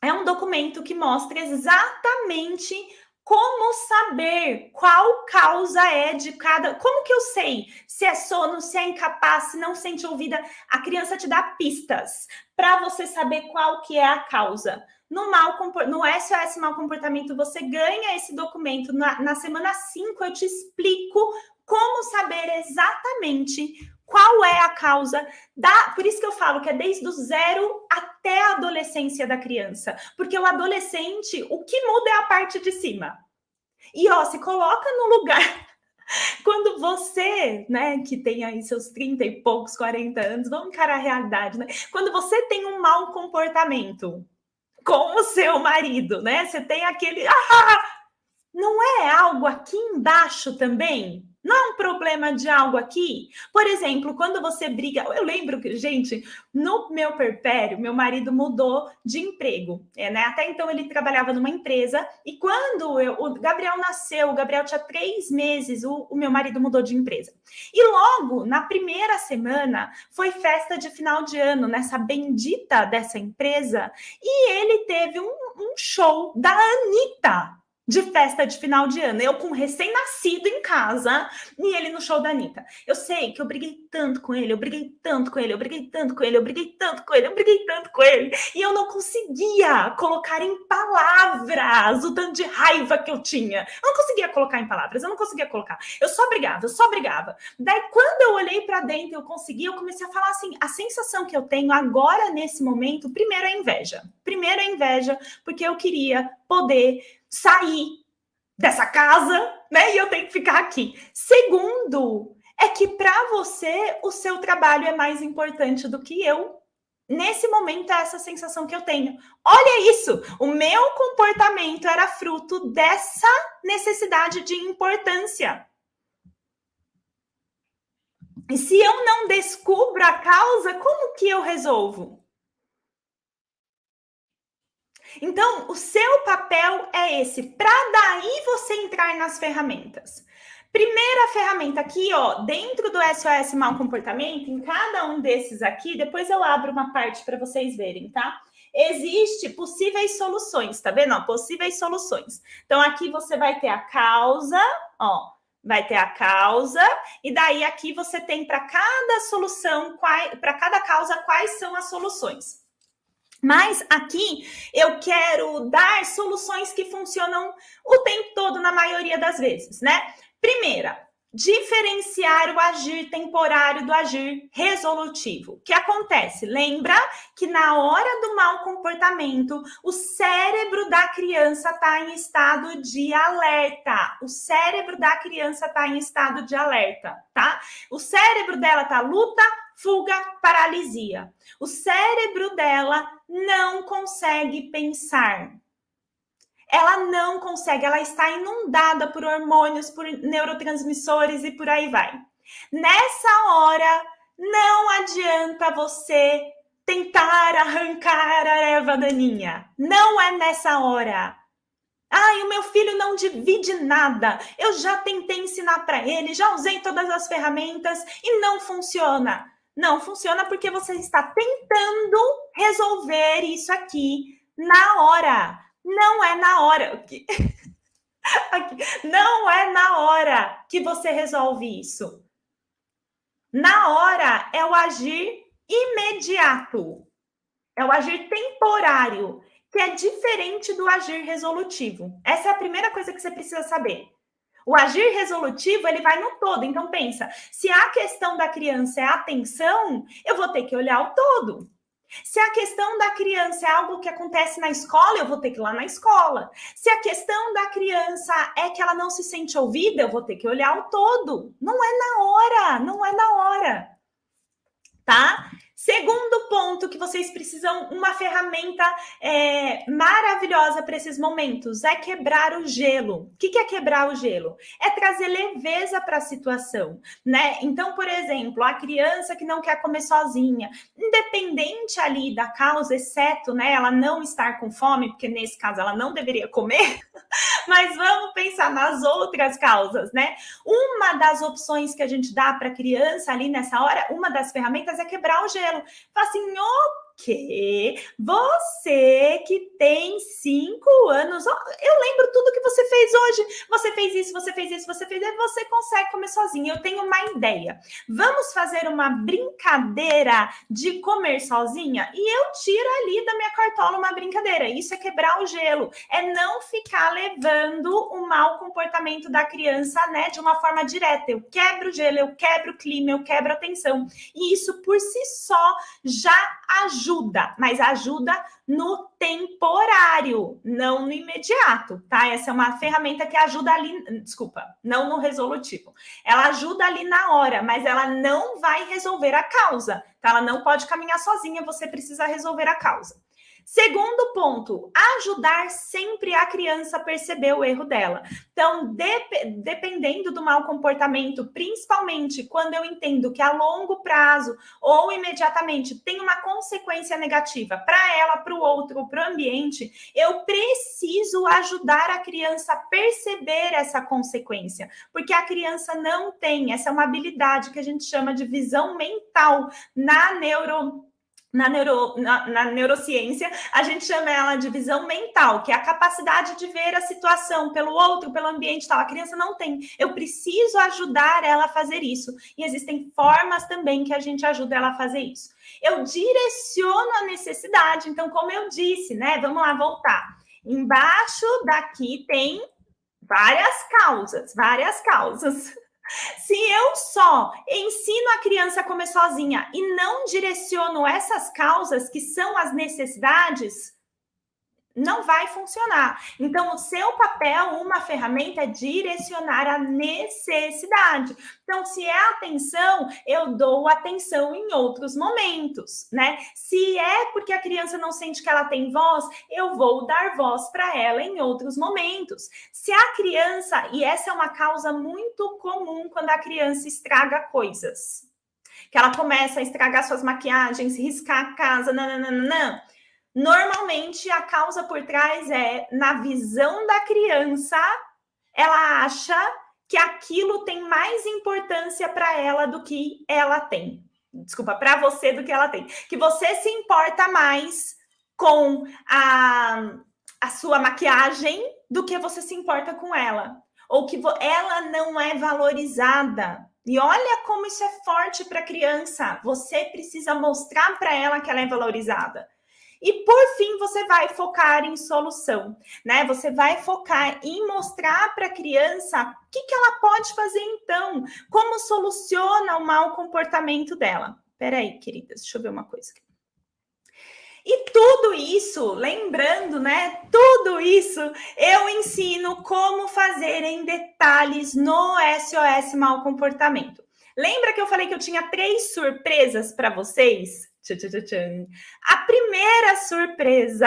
É um documento que mostra exatamente como saber qual causa é de cada... Como que eu sei se é sono, se é incapaz, se não sente ouvida? A criança te dá pistas para você saber qual que é a causa. No SOS Mau Comportamento, você ganha esse documento. Na semana 5, eu te explico como saber exatamente qual é a causa Por isso que eu falo que é desde o 0 até a adolescência da criança. Porque o adolescente, o que muda é a parte de cima. E, ó, se coloca no lugar... Quando você, né, que tem aí seus 30 e poucos, 40 anos, vamos encarar a realidade, né? Quando você tem um mau comportamento com o seu marido, né? Você tem aquele... não é algo aqui embaixo também? Não é um problema de algo aqui? Por exemplo, quando você briga... Eu lembro que, gente, no meu perpério, meu marido mudou de emprego. Né? Até então, ele trabalhava numa empresa. E quando o Gabriel nasceu, o Gabriel tinha 3 meses, o meu marido mudou de empresa. E logo, na primeira semana, foi festa de final de ano, nessa bendita dessa empresa. E ele teve um show da Anitta, de festa de final de ano. Eu com um recém-nascido em casa e ele no show da Anitta. Eu sei que eu briguei tanto com ele, eu briguei tanto com ele, eu briguei tanto com ele, eu briguei tanto com ele, eu briguei tanto com ele. E eu não conseguia colocar em palavras o tanto de raiva que eu tinha. Eu não conseguia colocar em palavras, eu não conseguia colocar. Eu só brigava. Daí, quando eu olhei para dentro, eu consegui, eu comecei a falar assim, a sensação que eu tenho agora, nesse momento, primeiro é inveja. Primeiro é inveja, porque eu queria poder sair dessa casa, né? E eu tenho que ficar aqui. Segundo, é que para você o seu trabalho é mais importante do que eu. Nesse momento é essa sensação que eu tenho. Olha isso! O meu comportamento era fruto dessa necessidade de importância. E se eu não descubro a causa, como que eu resolvo? Então, o seu papel é esse, para daí você entrar nas ferramentas. Primeira ferramenta aqui, ó, dentro do SOS Mau Comportamento, em cada um desses aqui, depois eu abro uma parte para vocês verem, tá? Existe possíveis soluções, tá vendo? Ó, possíveis soluções. Então, aqui você vai ter a causa, ó, vai ter a causa, e daí aqui você tem para cada solução, para cada causa, quais são as soluções. Mas aqui eu quero dar soluções que funcionam o tempo todo, na maioria das vezes, né? Primeira, diferenciar o agir temporário do agir resolutivo. O que acontece? Lembra que na hora do mau comportamento, o cérebro da criança está em estado de alerta. O cérebro da criança está em estado de alerta, tá? O cérebro dela tá luta, fuga, paralisia. O cérebro dela não consegue pensar. Ela não consegue, ela está inundada por hormônios, por neurotransmissores e por aí vai. Nessa hora, não adianta você tentar arrancar a erva daninha. Não é nessa hora. Ai, o meu filho não divide nada. Eu já tentei ensinar para ele, já usei todas as ferramentas e não funciona. Não funciona porque você está tentando resolver isso aqui na hora. Não é na hora. Não é na hora que você resolve isso. Na hora é o agir imediato. É o agir temporário, que é diferente do agir resolutivo. Essa é a primeira coisa que você precisa saber. O agir resolutivo, ele vai no todo. Então, pensa, se a questão da criança é a atenção, eu vou ter que olhar o todo. Se a questão da criança é algo que acontece na escola, eu vou ter que ir lá na escola. Se a questão da criança é que ela não se sente ouvida, eu vou ter que olhar o todo. Não é na hora, não é na hora. Tá? Segundo ponto que vocês precisam, uma ferramenta maravilhosa para esses momentos, é quebrar o gelo. O que é quebrar o gelo? É trazer leveza para a situação, né? Então, por exemplo, a criança que não quer comer sozinha, independente ali da causa, exceto, né, ela não estar com fome, porque nesse caso ela não deveria comer, mas vamos pensar nas outras causas, né? Uma das opções que a gente dá para a criança ali nessa hora, uma das ferramentas é quebrar o gelo. Fala assim, ok, você que tem 5 anos, eu lembro tudo que você fez hoje, você fez isso, você fez isso, você fez isso, você consegue comer sozinho, eu tenho uma ideia. Vamos fazer uma brincadeira de comer sozinha? E eu tiro ali da minha cartola uma brincadeira. Isso é quebrar o gelo, é não ficar levando o mau comportamento da criança, né, de uma forma direta. Eu quebro o gelo, eu quebro o clima, eu quebro a tensão. E isso por si só já ajuda, mas ajuda no temporário, não no imediato, tá? Essa é uma ferramenta que ajuda ali, desculpa, não no resolutivo. Ela ajuda ali na hora, mas ela não vai resolver a causa, tá? Ela não pode caminhar sozinha, você precisa resolver a causa. Segundo ponto, ajudar sempre a criança a perceber o erro dela. Então, dependendo do mau comportamento, principalmente quando eu entendo que a longo prazo ou imediatamente tem uma consequência negativa para ela, para o outro, para o ambiente, eu preciso ajudar a criança a perceber essa consequência, porque a criança não tem, essa é uma habilidade que a gente chama de visão mental na neurociência, a gente chama ela de visão mental, que é a capacidade de ver a situação pelo outro, pelo ambiente e tal. A criança não tem. Eu preciso ajudar ela a fazer isso. E existem formas também que a gente ajuda ela a fazer isso. Eu direciono a necessidade. Então, como eu disse, né? Vamos lá, voltar. Embaixo daqui tem várias causas. Se eu só ensino a criança a comer sozinha e não direciono essas causas, que são as necessidades, não vai funcionar. Então, o seu papel, uma ferramenta, é direcionar a necessidade. Então, se é atenção, eu dou atenção em outros momentos, né? Se é porque a criança não sente que ela tem voz, eu vou dar voz para ela em outros momentos. Se a criança, e essa é uma causa muito comum quando a criança estraga coisas, que ela começa a estragar suas maquiagens, riscar a casa, normalmente a causa por trás é, na visão da criança, ela acha que aquilo tem mais importância para ela do que ela tem. Desculpa, para você do que ela tem. Que você se importa mais com a sua maquiagem do que você se importa com ela. Ou que ela não é valorizada. E olha como isso é forte para a criança. Você precisa mostrar para ela que ela é valorizada. E, por fim, você vai focar em solução, né? Você vai focar em mostrar para a criança o que ela pode fazer, então. Como soluciona o mau comportamento dela. Peraí, queridas, deixa eu ver uma coisa aqui. E tudo isso, lembrando, né? Tudo isso eu ensino como fazer em detalhes no SOS Mau Comportamento. Lembra que eu falei que eu tinha 3 surpresas para vocês? A primeira surpresa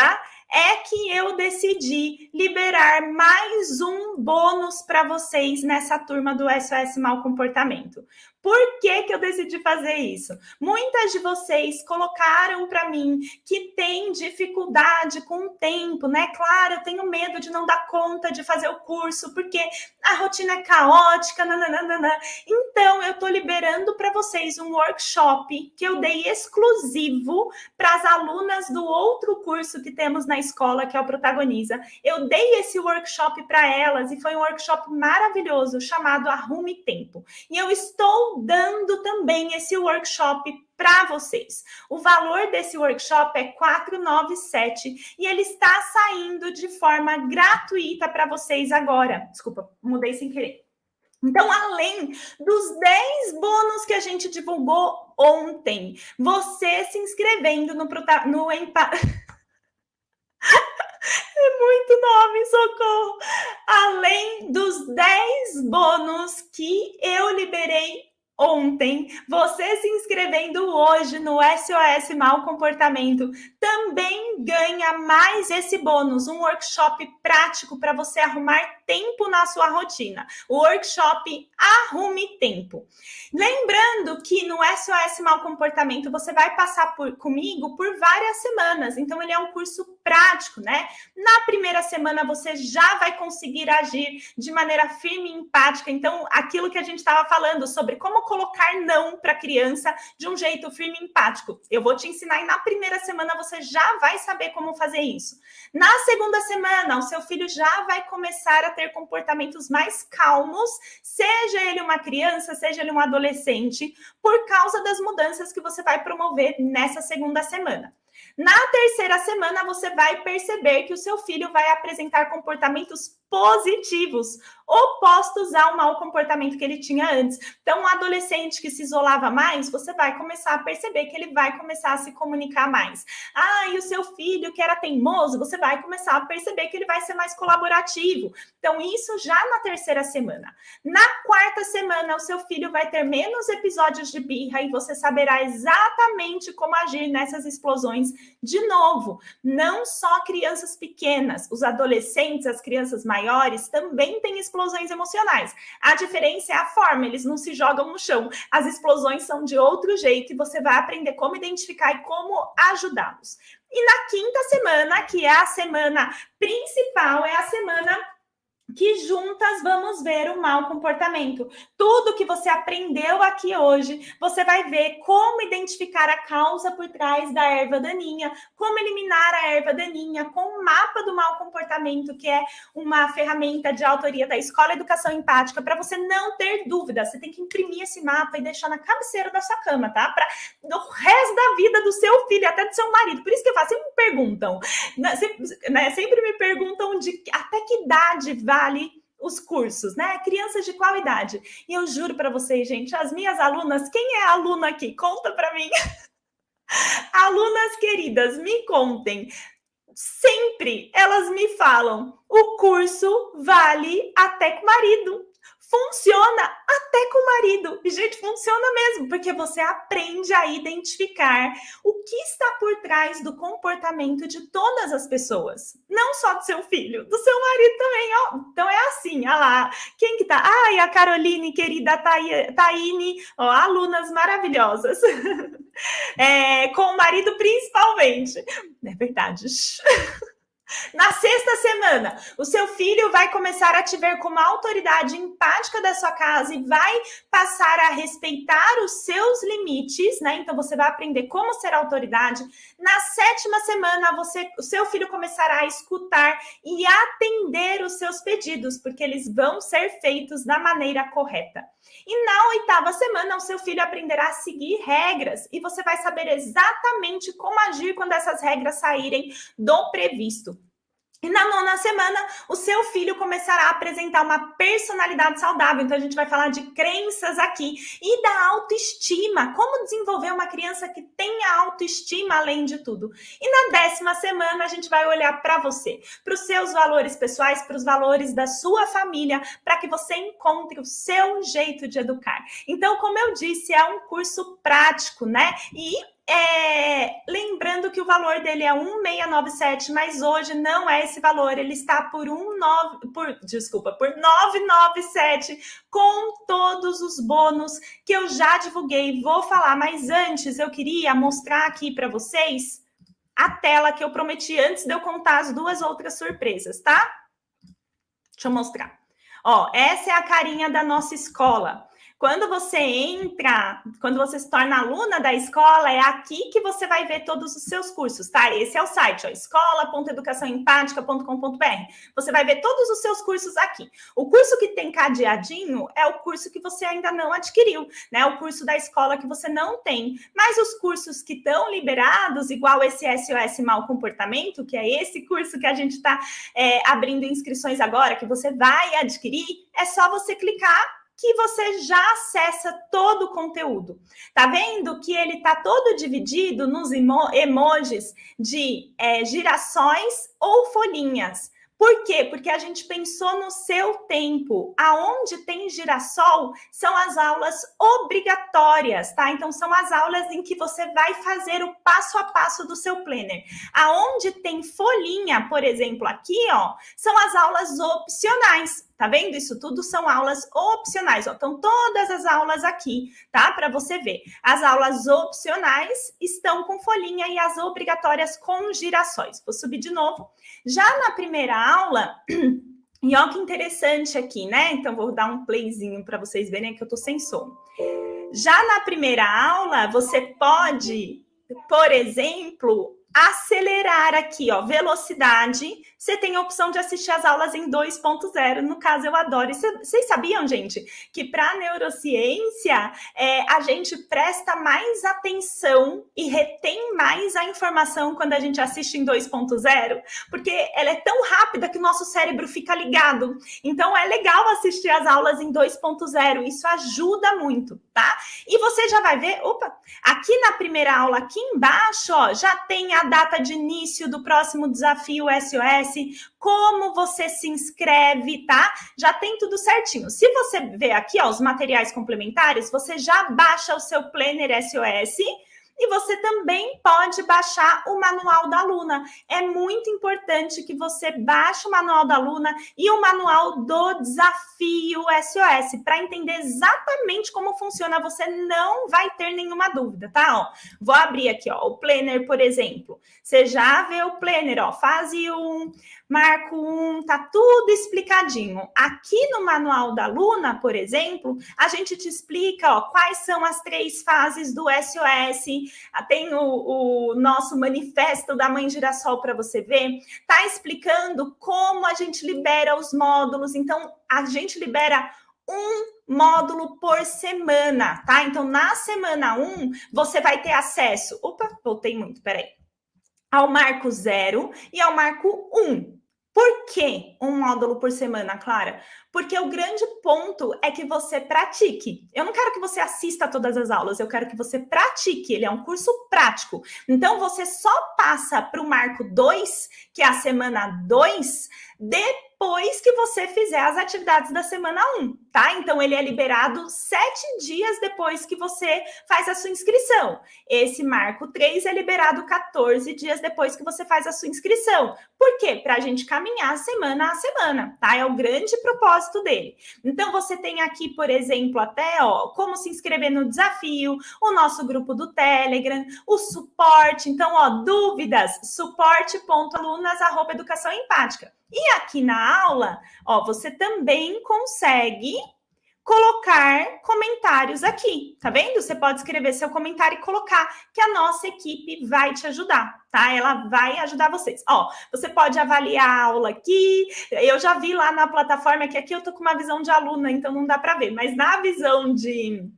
é que eu decidi liberar mais um bônus para vocês nessa turma do SOS Mau Comportamento. Por que eu decidi fazer isso? Muitas de vocês colocaram para mim que tem dificuldade com o tempo, né? Claro, eu tenho medo de não dar conta de fazer o curso, porque a rotina é caótica, nananana. Então, eu estou liberando para vocês um workshop que eu dei exclusivo para as alunas do outro curso que temos na escola, que é o Protagoniza. Eu dei esse workshop para elas e foi um workshop maravilhoso, chamado Arrume Tempo. E eu estou estou dando também esse workshop para vocês. O valor desse workshop é R$ 497 e ele está saindo de forma gratuita para vocês agora. Desculpa, mudei sem querer. Então, além dos 10 bônus que a gente divulgou ontem, você se inscrevendo no Empate... É muito nome, socorro! Além dos 10 bônus que eu liberei ontem, você se inscrevendo hoje no SOS Mau Comportamento também ganha mais esse bônus, um workshop prático para você arrumar tempo na sua rotina. O workshop Arrume Tempo. Lembrando que no SOS Mau Comportamento você vai passar comigo por várias semanas, então ele é um curso prático, né? Na primeira semana você já vai conseguir agir de maneira firme e empática, então aquilo que a gente estava falando sobre como colocar não para a criança de um jeito firme e empático. Eu vou te ensinar e na primeira semana você já vai saber como fazer isso. Na segunda semana, o seu filho já vai começar a ter comportamentos mais calmos, seja ele uma criança, seja ele um adolescente, por causa das mudanças que você vai promover nessa segunda semana. Na terceira semana, você vai perceber que o seu filho vai apresentar comportamentos positivos, opostos ao mau comportamento que ele tinha antes. Então, um adolescente que se isolava mais, você vai começar a perceber que ele vai começar a se comunicar mais. E o seu filho que era teimoso, você vai começar a perceber que ele vai ser mais colaborativo. Então, isso já na terceira semana. Na quarta semana, o seu filho vai ter menos episódios de birra e você saberá exatamente como agir nessas explosões de novo. Não só crianças pequenas, os adolescentes, as crianças maiores também têm explosões emocionais. A diferença é a forma, eles não se jogam no chão. As explosões são de outro jeito e você vai aprender como identificar e como ajudá-los. E na quinta semana, que é a semana principal, é a semana que juntas vamos ver o mau comportamento. Tudo que você aprendeu aqui hoje, você vai ver como identificar a causa por trás da erva daninha, como eliminar a erva daninha com o mapa do mau comportamento, que é uma ferramenta de autoria da Escola Educação Empática, para você não ter dúvida. Você tem que imprimir esse mapa e deixar na cabeceira da sua cama, tá? Para o resto da vida do seu filho, até do seu marido. Por isso que eu faço, sempre me perguntam, sempre me perguntam até que idade vale os cursos, né? Crianças de qual idade? E eu juro para vocês, gente, as minhas alunas, quem é aluna aqui? Conta para mim. Alunas queridas, me contem. Sempre elas me falam, o curso vale até com o marido. Funciona até com o marido. E, gente, funciona mesmo, porque você aprende a identificar o que está por trás do comportamento de todas as pessoas. Não só do seu filho, do seu marido também, ó. Então, é assim, olha lá. Quem que tá? Ai, a Caroline, querida Taine, ó, alunas maravilhosas. Com o marido, principalmente. É verdade. Na sexta semana, o seu filho vai começar a te ver como a autoridade empática da sua casa e vai passar a respeitar os seus limites, né? Então, você vai aprender como ser autoridade. Na sétima semana, o seu filho começará a escutar e atender os seus pedidos, porque eles vão ser feitos da maneira correta. E na oitava semana, o seu filho aprenderá a seguir regras e você vai saber exatamente como agir quando essas regras saírem do previsto. E na nona semana, o seu filho começará a apresentar uma personalidade saudável. Então, a gente vai falar de crenças aqui. E da autoestima. Como desenvolver uma criança que tenha autoestima além de tudo. E na 10ª semana, a gente vai olhar para você. Para os seus valores pessoais, para os valores da sua família. Para que você encontre o seu jeito de educar. Então, como eu disse, é um curso prático, né? E lembrando que o valor dele é 1.697, mas hoje não é esse valor, ele está por 997 com todos os bônus que eu já divulguei, vou falar, mas antes eu queria mostrar aqui para vocês a tela que eu prometi antes de eu contar as duas outras surpresas, tá? Deixa eu mostrar. Ó, essa é a carinha da nossa escola. Quando você entra, quando você se torna aluna da escola, é aqui que você vai ver todos os seus cursos, tá? Esse é o site, ó, escola.educaçãoempatica.com.br. Você vai ver todos os seus cursos aqui. O curso que tem cadeadinho é o curso que você ainda não adquiriu, né? O curso da escola que você não tem. Mas os cursos que estão liberados, igual esse SOS Mau Comportamento, que é esse curso que a gente está abrindo inscrições agora, que você vai adquirir, é só você clicar que você já acessa todo o conteúdo. Tá vendo que ele tá todo dividido nos emojis de girassóis ou folhinhas. Por quê? Porque a gente pensou no seu tempo. Aonde tem girassol são as aulas obrigatórias, tá? Então, são as aulas em que você vai fazer o passo a passo do seu planner. Aonde tem folhinha, por exemplo, aqui, ó, são as aulas opcionais. Tá vendo? Isso tudo são aulas opcionais. Ó. Então, todas as aulas aqui, tá? Para você ver. As aulas opcionais estão com folhinha e as obrigatórias com girassóis. Vou subir de novo. Já na primeira aula, e ó que interessante aqui, né? Então, vou dar um playzinho para vocês verem que eu tô sem som. Já na primeira aula, você pode, por exemplo, acelerar aqui, ó, velocidade. Você tem a opção de assistir as aulas em 2.0. No caso, eu adoro. E vocês sabiam, gente, que para neurociência a gente presta mais atenção e retém mais a informação quando a gente assiste em 2.0? Porque ela é tão rápida que o nosso cérebro fica ligado. Então, é legal assistir as aulas em 2.0. Isso ajuda muito, tá? E você já vai ver, aqui na primeira aula, aqui embaixo, ó, já tem a data de início do próximo desafio SOS, como você se inscreve, tá? Já tem tudo certinho. Se você ver aqui, ó, os materiais complementares, você já baixa o seu Planner SOS e você também pode baixar o Manual da Aluna. É muito importante que você baixe o Manual da Aluna e o Manual do Desafio SOS para entender exatamente como funciona. Você não vai ter nenhuma dúvida, tá? Ó, vou abrir aqui, ó, o Planner, por exemplo. Você já vê o Planner, ó, fase 1, marco 1, tá tudo explicadinho. Aqui no Manual da Aluna, por exemplo, a gente te explica, ó, quais são as 3 fases do SOS. Tem o nosso manifesto da Mãe Girassol para você ver. Tá explicando como a gente libera os módulos. Então, a gente libera um módulo por semana, tá? Então, na semana 1, você vai ter acesso... voltei muito, peraí. Ao marco 0 e ao marco 1. Por que um módulo por semana, Clara? Porque o grande ponto é que você pratique. Eu não quero que você assista todas as aulas, eu quero que você pratique. Ele é um curso prático. Então, você só passa para o marco 2, que é a semana 2, depois que você fizer as atividades da semana 1, tá? Então, ele é liberado 7 dias depois que você faz a sua inscrição. Esse marco 3 é liberado 14 dias depois que você faz a sua inscrição. Por quê? Para a gente caminhar semana a semana, tá? É o grande propósito dele. Então, você tem aqui, por exemplo, até, ó, como se inscrever no desafio, o nosso grupo do Telegram, o suporte. Então, ó, dúvidas, suporte.alunas@educaçãoempática. E aqui na aula, ó, você também consegue colocar comentários aqui, tá vendo? Você pode escrever seu comentário e colocar, que a nossa equipe vai te ajudar, tá? Ela vai ajudar vocês. Ó, você pode avaliar a aula aqui. Eu já vi lá na plataforma que aqui eu tô com uma visão de aluna, então não dá para ver, mas na visão de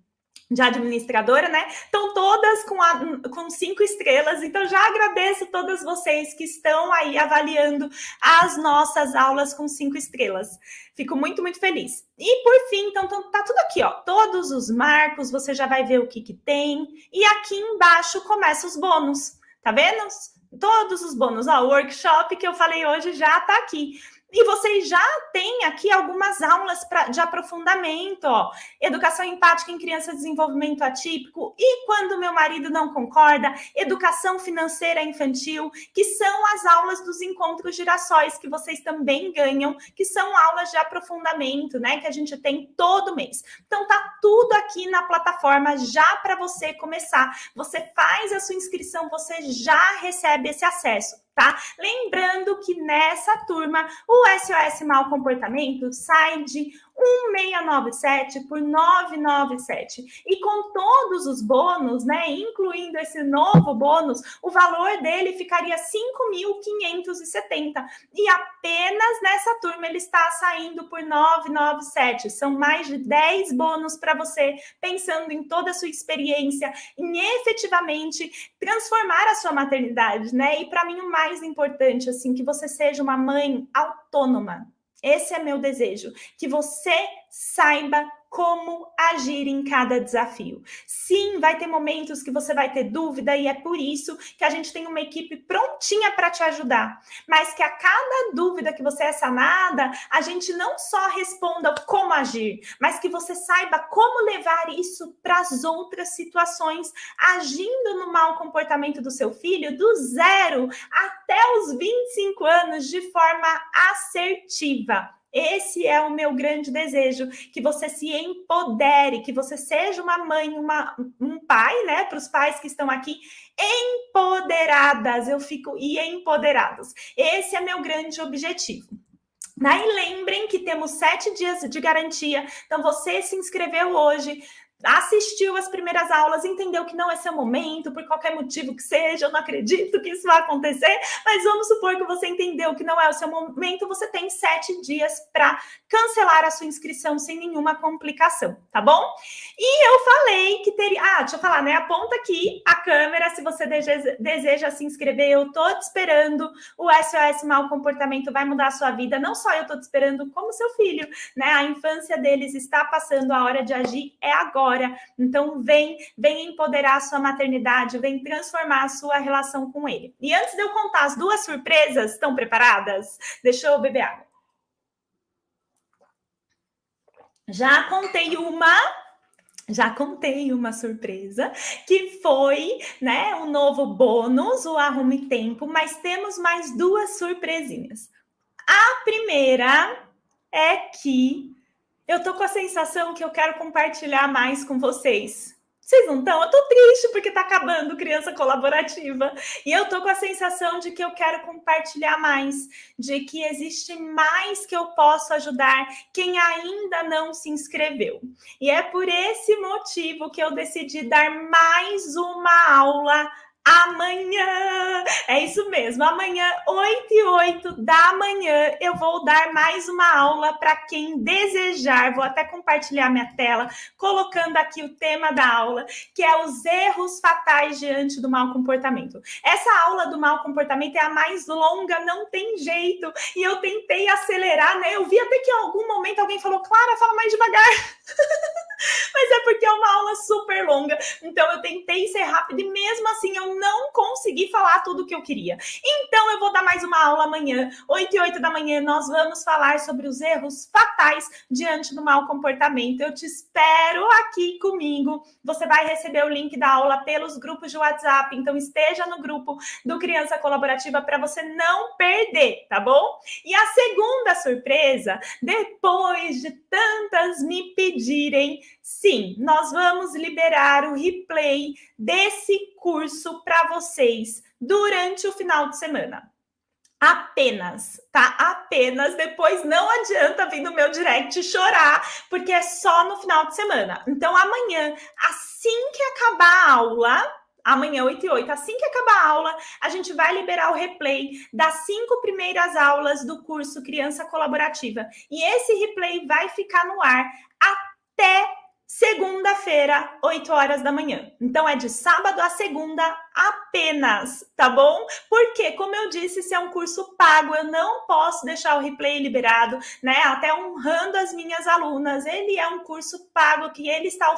administradora, né? Estão todas com 5 estrelas, então já agradeço todas vocês que estão aí avaliando as nossas aulas com 5 estrelas. Fico muito, muito feliz. E por fim, então tá tudo aqui, ó, todos os marcos, você já vai ver o que tem, e aqui embaixo começa os bônus, tá vendo? Todos os bônus, ó, o workshop que eu falei hoje já tá aqui. E vocês já têm aqui algumas aulas de aprofundamento, ó. Educação empática em criança de desenvolvimento atípico. E quando meu marido não concorda, educação financeira infantil, que são as aulas dos encontros girassóis, que vocês também ganham, que são aulas de aprofundamento, né? Que a gente tem todo mês. Então, tá tudo aqui na plataforma já para você começar. Você faz a sua inscrição, você já recebe esse acesso. Tá? Lembrando que nessa turma o SOS Mau Comportamento sai de 1697 por 997. E com todos os bônus, né, incluindo esse novo bônus, o valor dele ficaria 5.570. E apenas nessa turma ele está saindo por 997. São mais de 10 bônus para você, pensando em toda a sua experiência, em efetivamente transformar a sua maternidade, né? E para mim o mais importante, assim, que você seja uma mãe autônoma. Esse é meu desejo, que você saiba como agir em cada desafio. Sim, vai ter momentos que você vai ter dúvida e é por isso que a gente tem uma equipe prontinha para te ajudar. Mas que a cada dúvida que você é sanada, a gente não só responda como agir, mas que você saiba como levar isso para as outras situações, agindo no mau comportamento do seu filho do 0 até os 25 anos de forma assertiva. Esse é o meu grande desejo, que você se empodere, que você seja uma mãe, um pai, né, para os pais que estão aqui, empoderadas, e empoderados. Esse é meu grande objetivo. E lembrem que temos 7 dias de garantia, então você se inscreveu hoje, assistiu as primeiras aulas, entendeu que não é seu momento, por qualquer motivo que seja, eu não acredito que isso vai acontecer, mas vamos supor que você entendeu que não é o seu momento, você tem 7 dias para cancelar a sua inscrição sem nenhuma complicação, tá bom? E eu falei que teria... deixa eu falar, né? Aponta aqui a câmera se você deseja se inscrever, eu tô te esperando, o SOS Mau Comportamento vai mudar a sua vida, não só eu tô te esperando, como seu filho, né? A infância deles está passando, a hora de agir é agora. Então, vem empoderar a sua maternidade, vem transformar a sua relação com ele. E antes de eu contar as 2 surpresas, estão preparadas? Deixa eu beber água. Já contei uma surpresa, que foi, né, um novo bônus, o Arrume Tempo, mas temos mais 2 surpresinhas. A primeira é que eu tô com a sensação que eu quero compartilhar mais com vocês. Vocês não estão? Eu tô triste porque tá acabando Criança Colaborativa. E eu tô com a sensação de que eu quero compartilhar mais, de que existe mais que eu posso ajudar quem ainda não se inscreveu. E é por esse motivo que eu decidi dar mais uma aula amanhã. É isso mesmo, amanhã, 8h08 da manhã, eu vou dar mais uma aula para quem desejar. Vou até compartilhar minha tela, colocando aqui o tema da aula, que é os erros fatais diante do mau comportamento. Essa aula do mau comportamento é a mais longa, não tem jeito. E eu tentei acelerar, né? Eu vi até que em algum momento alguém falou, Clara, fala mais devagar. Mas é porque é uma aula super longa. Então eu tentei ser rápida e mesmo assim eu não consegui falar tudo o que eu queria. Então eu vou dar mais uma aula amanhã, 8h08 da manhã, nós vamos falar sobre os erros fatais diante do mau comportamento. Eu te espero aqui comigo. Você vai receber o link da aula pelos grupos de WhatsApp, então esteja no grupo do Criança Colaborativa para você não perder, tá bom? E a segunda surpresa, depois de tantas me pedirem, sim, nós vamos liberar o replay desse curso para vocês durante o final de semana. Apenas, tá? Apenas. Depois não adianta vir no meu direct chorar, porque é só no final de semana. Então, amanhã, assim que acabar a aula, amanhã, 8h08, assim que acabar a aula, a gente vai liberar o replay das 5 primeiras aulas do curso Criança Colaborativa. E esse replay vai ficar no ar até segunda-feira, 8h da manhã. Então, é de sábado a segunda apenas, tá bom? Porque, como eu disse, esse é um curso pago, eu não posso deixar o replay liberado, né? Até honrando as minhas alunas. Ele é um curso pago que ele está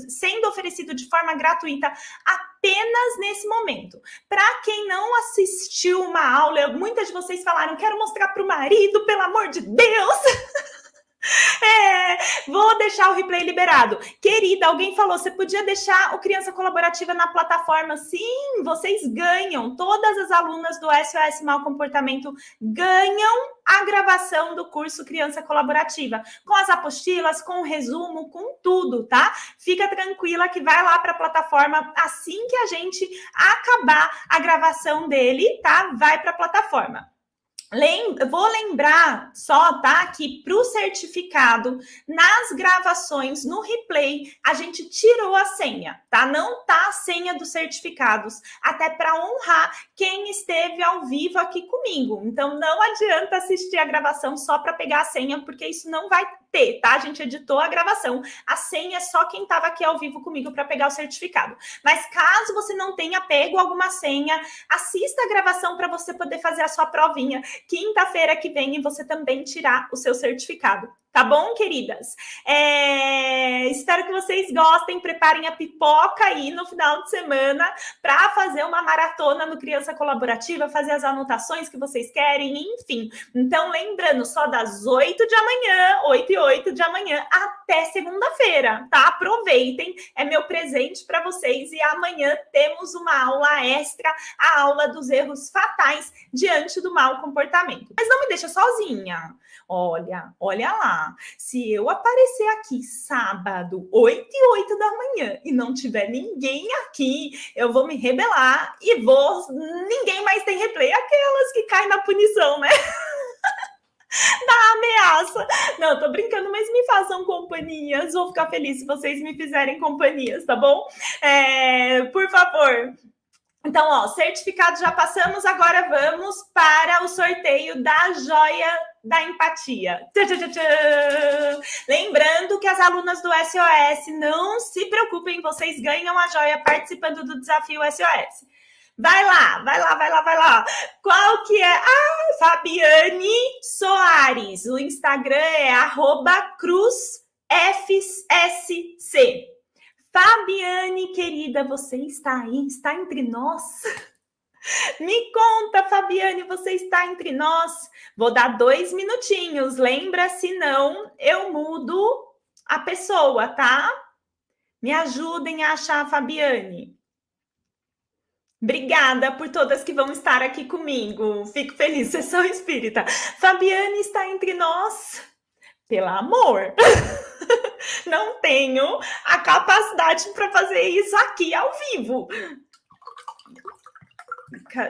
sendo oferecido de forma gratuita apenas nesse momento. Para quem não assistiu uma aula, muitas de vocês falaram, quero mostrar para o marido, pelo amor de Deus! Vou deixar o replay liberado. Querida, alguém falou, você podia deixar o Criança Colaborativa na plataforma? Sim, vocês ganham. Todas as alunas do SOS Mau Comportamento ganham a gravação do curso Criança Colaborativa. Com as apostilas, com o resumo, com tudo, tá? Fica tranquila que vai lá para a plataforma assim que a gente acabar a gravação dele, tá? Vai para a plataforma. Vou lembrar só, tá? Que para o certificado, nas gravações, no replay, a gente tirou a senha, tá? Não tá a senha dos certificados, até para honrar quem esteve ao vivo aqui comigo. Então, não adianta assistir a gravação só para pegar a senha, porque isso não vai ter, tá? A gente editou a gravação. A senha é só quem estava aqui ao vivo comigo para pegar o certificado. Mas caso você não tenha pego alguma senha, assista a gravação para você poder fazer a sua provinha. Quinta-feira que vem e você também tirar o seu certificado. Tá bom, queridas? Espero que vocês gostem. Preparem a pipoca aí no final de semana para fazer uma maratona no Criança Colaborativa, fazer as anotações que vocês querem, enfim. Então, lembrando, só das 8 de amanhã, 8 e 8 de amanhã, até segunda-feira, tá? Aproveitem, é meu presente para vocês. E amanhã temos uma aula extra, a aula dos erros fatais diante do mau comportamento. Mas não me deixa sozinha. Olha lá, se eu aparecer aqui sábado, 8 e 8 da manhã, e não tiver ninguém aqui, eu vou me rebelar e ninguém mais tem replay. Aquelas que caem na punição, né? Da ameaça. Não, tô brincando, mas me façam companhias. Vou ficar feliz se vocês me fizerem companhias, tá bom? Por favor. Então, ó, certificado já passamos, agora vamos para o sorteio da joia da empatia. Tchá, tchá, tchá, tchá. Lembrando que as alunas do SOS, não se preocupem, vocês ganham a joia participando do desafio SOS. Vai lá. Qual que é? Fabiane Soares. O Instagram é @cruzfsc. Fabiane, querida, você está aí? Está entre nós? Me conta, Fabiane, você está entre nós? Vou dar 2 minutinhos. Lembra, senão eu mudo a pessoa, tá? Me ajudem a achar a Fabiane. Obrigada por todas que vão estar aqui comigo. Fico feliz, sessão espírita. Fabiane está entre nós. Pelo amor. Não tenho a capacidade para fazer isso aqui ao vivo.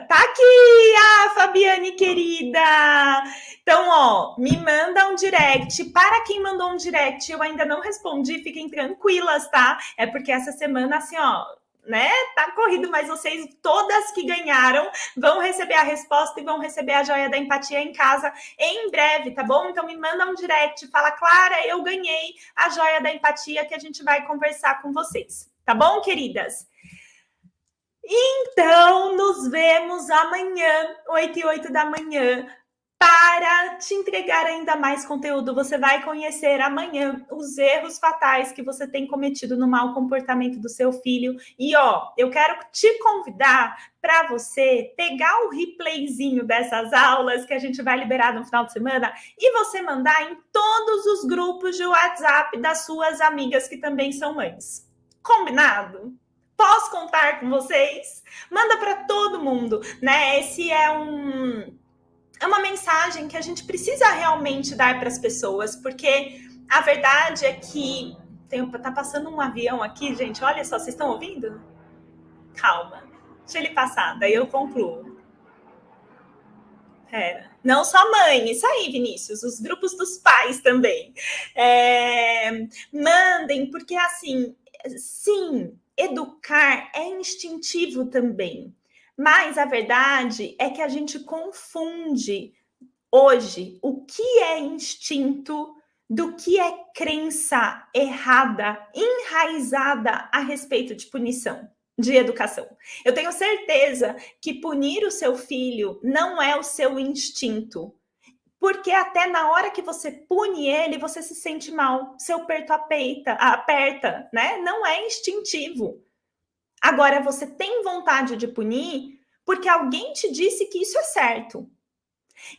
Tá aqui, Fabiane, querida. Então, ó, me manda um direct. Para quem mandou um direct, eu ainda não respondi. Fiquem tranquilas, tá? É porque essa semana, assim, ó, né? Tá corrido, mas vocês, todas que ganharam, vão receber a resposta e vão receber a joia da empatia em casa em breve, tá bom? Então me manda um direct, fala, Clara, eu ganhei a joia da empatia, que a gente vai conversar com vocês, tá bom, queridas? Então, nos vemos amanhã, 8 e 8 da manhã, para te entregar ainda mais conteúdo. Você vai conhecer amanhã os erros fatais que você tem cometido no mau comportamento do seu filho. E, ó, eu quero te convidar para você pegar o replayzinho dessas aulas que a gente vai liberar no final de semana e você mandar em todos os grupos de WhatsApp das suas amigas que também são mães. Combinado? Posso contar com vocês? Manda para todo mundo, né? Esse é uma mensagem que a gente precisa realmente dar para as pessoas, porque a verdade é que tá passando um avião aqui, gente, olha só, vocês estão ouvindo? Calma, deixa ele passar, daí eu concluo. Não só mãe, isso aí, Vinícius, os grupos dos pais também. Mandem, porque assim, sim, educar é instintivo também. Mas a verdade é que a gente confunde hoje o que é instinto do que é crença errada, enraizada a respeito de punição, de educação. Eu tenho certeza que punir o seu filho não é o seu instinto, porque até na hora que você pune ele, você se sente mal, seu peito aperta, né? Não é instintivo. Agora, você tem vontade de punir porque alguém te disse que isso é certo.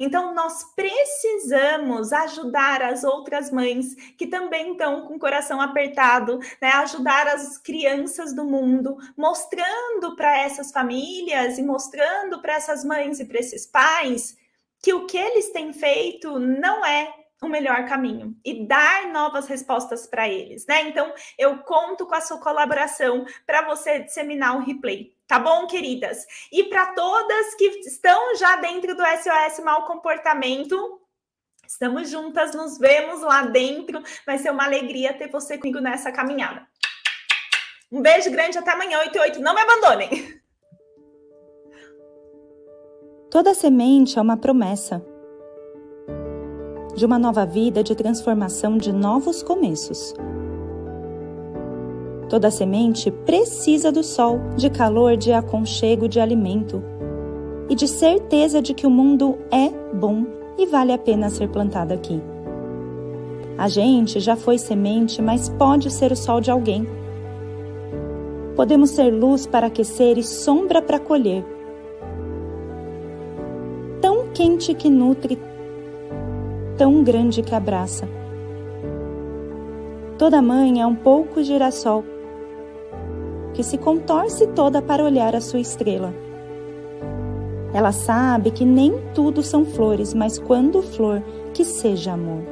Então, nós precisamos ajudar as outras mães que também estão com o coração apertado, né? Ajudar as crianças do mundo, mostrando para essas famílias e mostrando para essas mães e para esses pais que o que eles têm feito não é o melhor caminho e dar novas respostas para eles, né? Então, eu conto com a sua colaboração para você disseminar o replay. Tá bom, queridas? E para todas que estão já dentro do SOS Mau Comportamento, estamos juntas, nos vemos lá dentro. Vai ser uma alegria ter você comigo nessa caminhada. Um beijo grande, até amanhã, 8h08. Não me abandonem! Toda semente é uma promessa de uma nova vida, de transformação, de novos começos. Toda semente precisa do sol, de calor, de aconchego, de alimento e de certeza de que o mundo é bom e vale a pena ser plantado aqui. A gente já foi semente, mas pode ser o sol de alguém. Podemos ser luz para aquecer e sombra para colher. Tão quente que nutre, tão grande que abraça. Toda mãe é um pouco girassol, que se contorce toda para olhar a sua estrela. Ela sabe que nem tudo são flores, mas quando flor, que seja amor.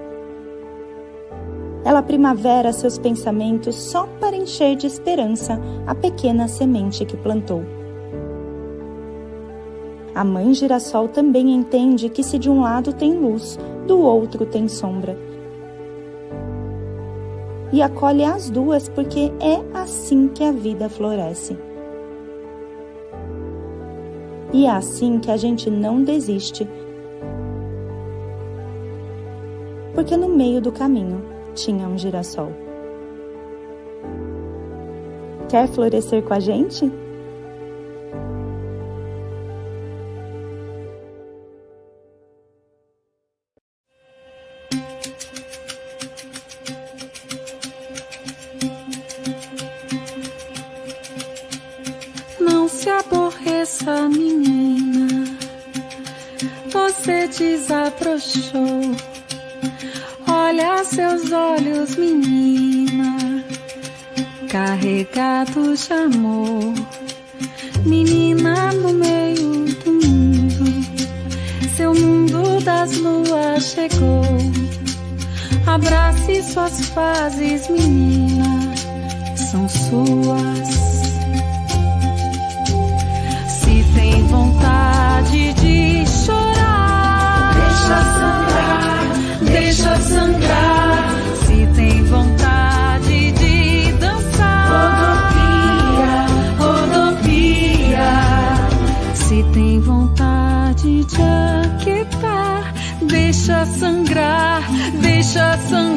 Ela primavera seus pensamentos só para encher de esperança a pequena semente que plantou. A mãe girassol também entende que se de um lado tem luz, do outro tem sombra. E acolhe as duas porque é assim que a vida floresce. E é assim que a gente não desiste, porque no meio do caminho tinha um girassol. Quer florescer com a gente? Não se aborreça, menina, você desabrochou. Olha seus olhos, menina, carregados de amor. Menina no meio do mundo, seu mundo das luas chegou. Abrace suas fases, menina, são suas. Tem vontade de chorar, deixa sangrar. Se tem vontade de dançar, rodopia. Se tem vontade de aquietar, deixa sangrar, deixa sangrar.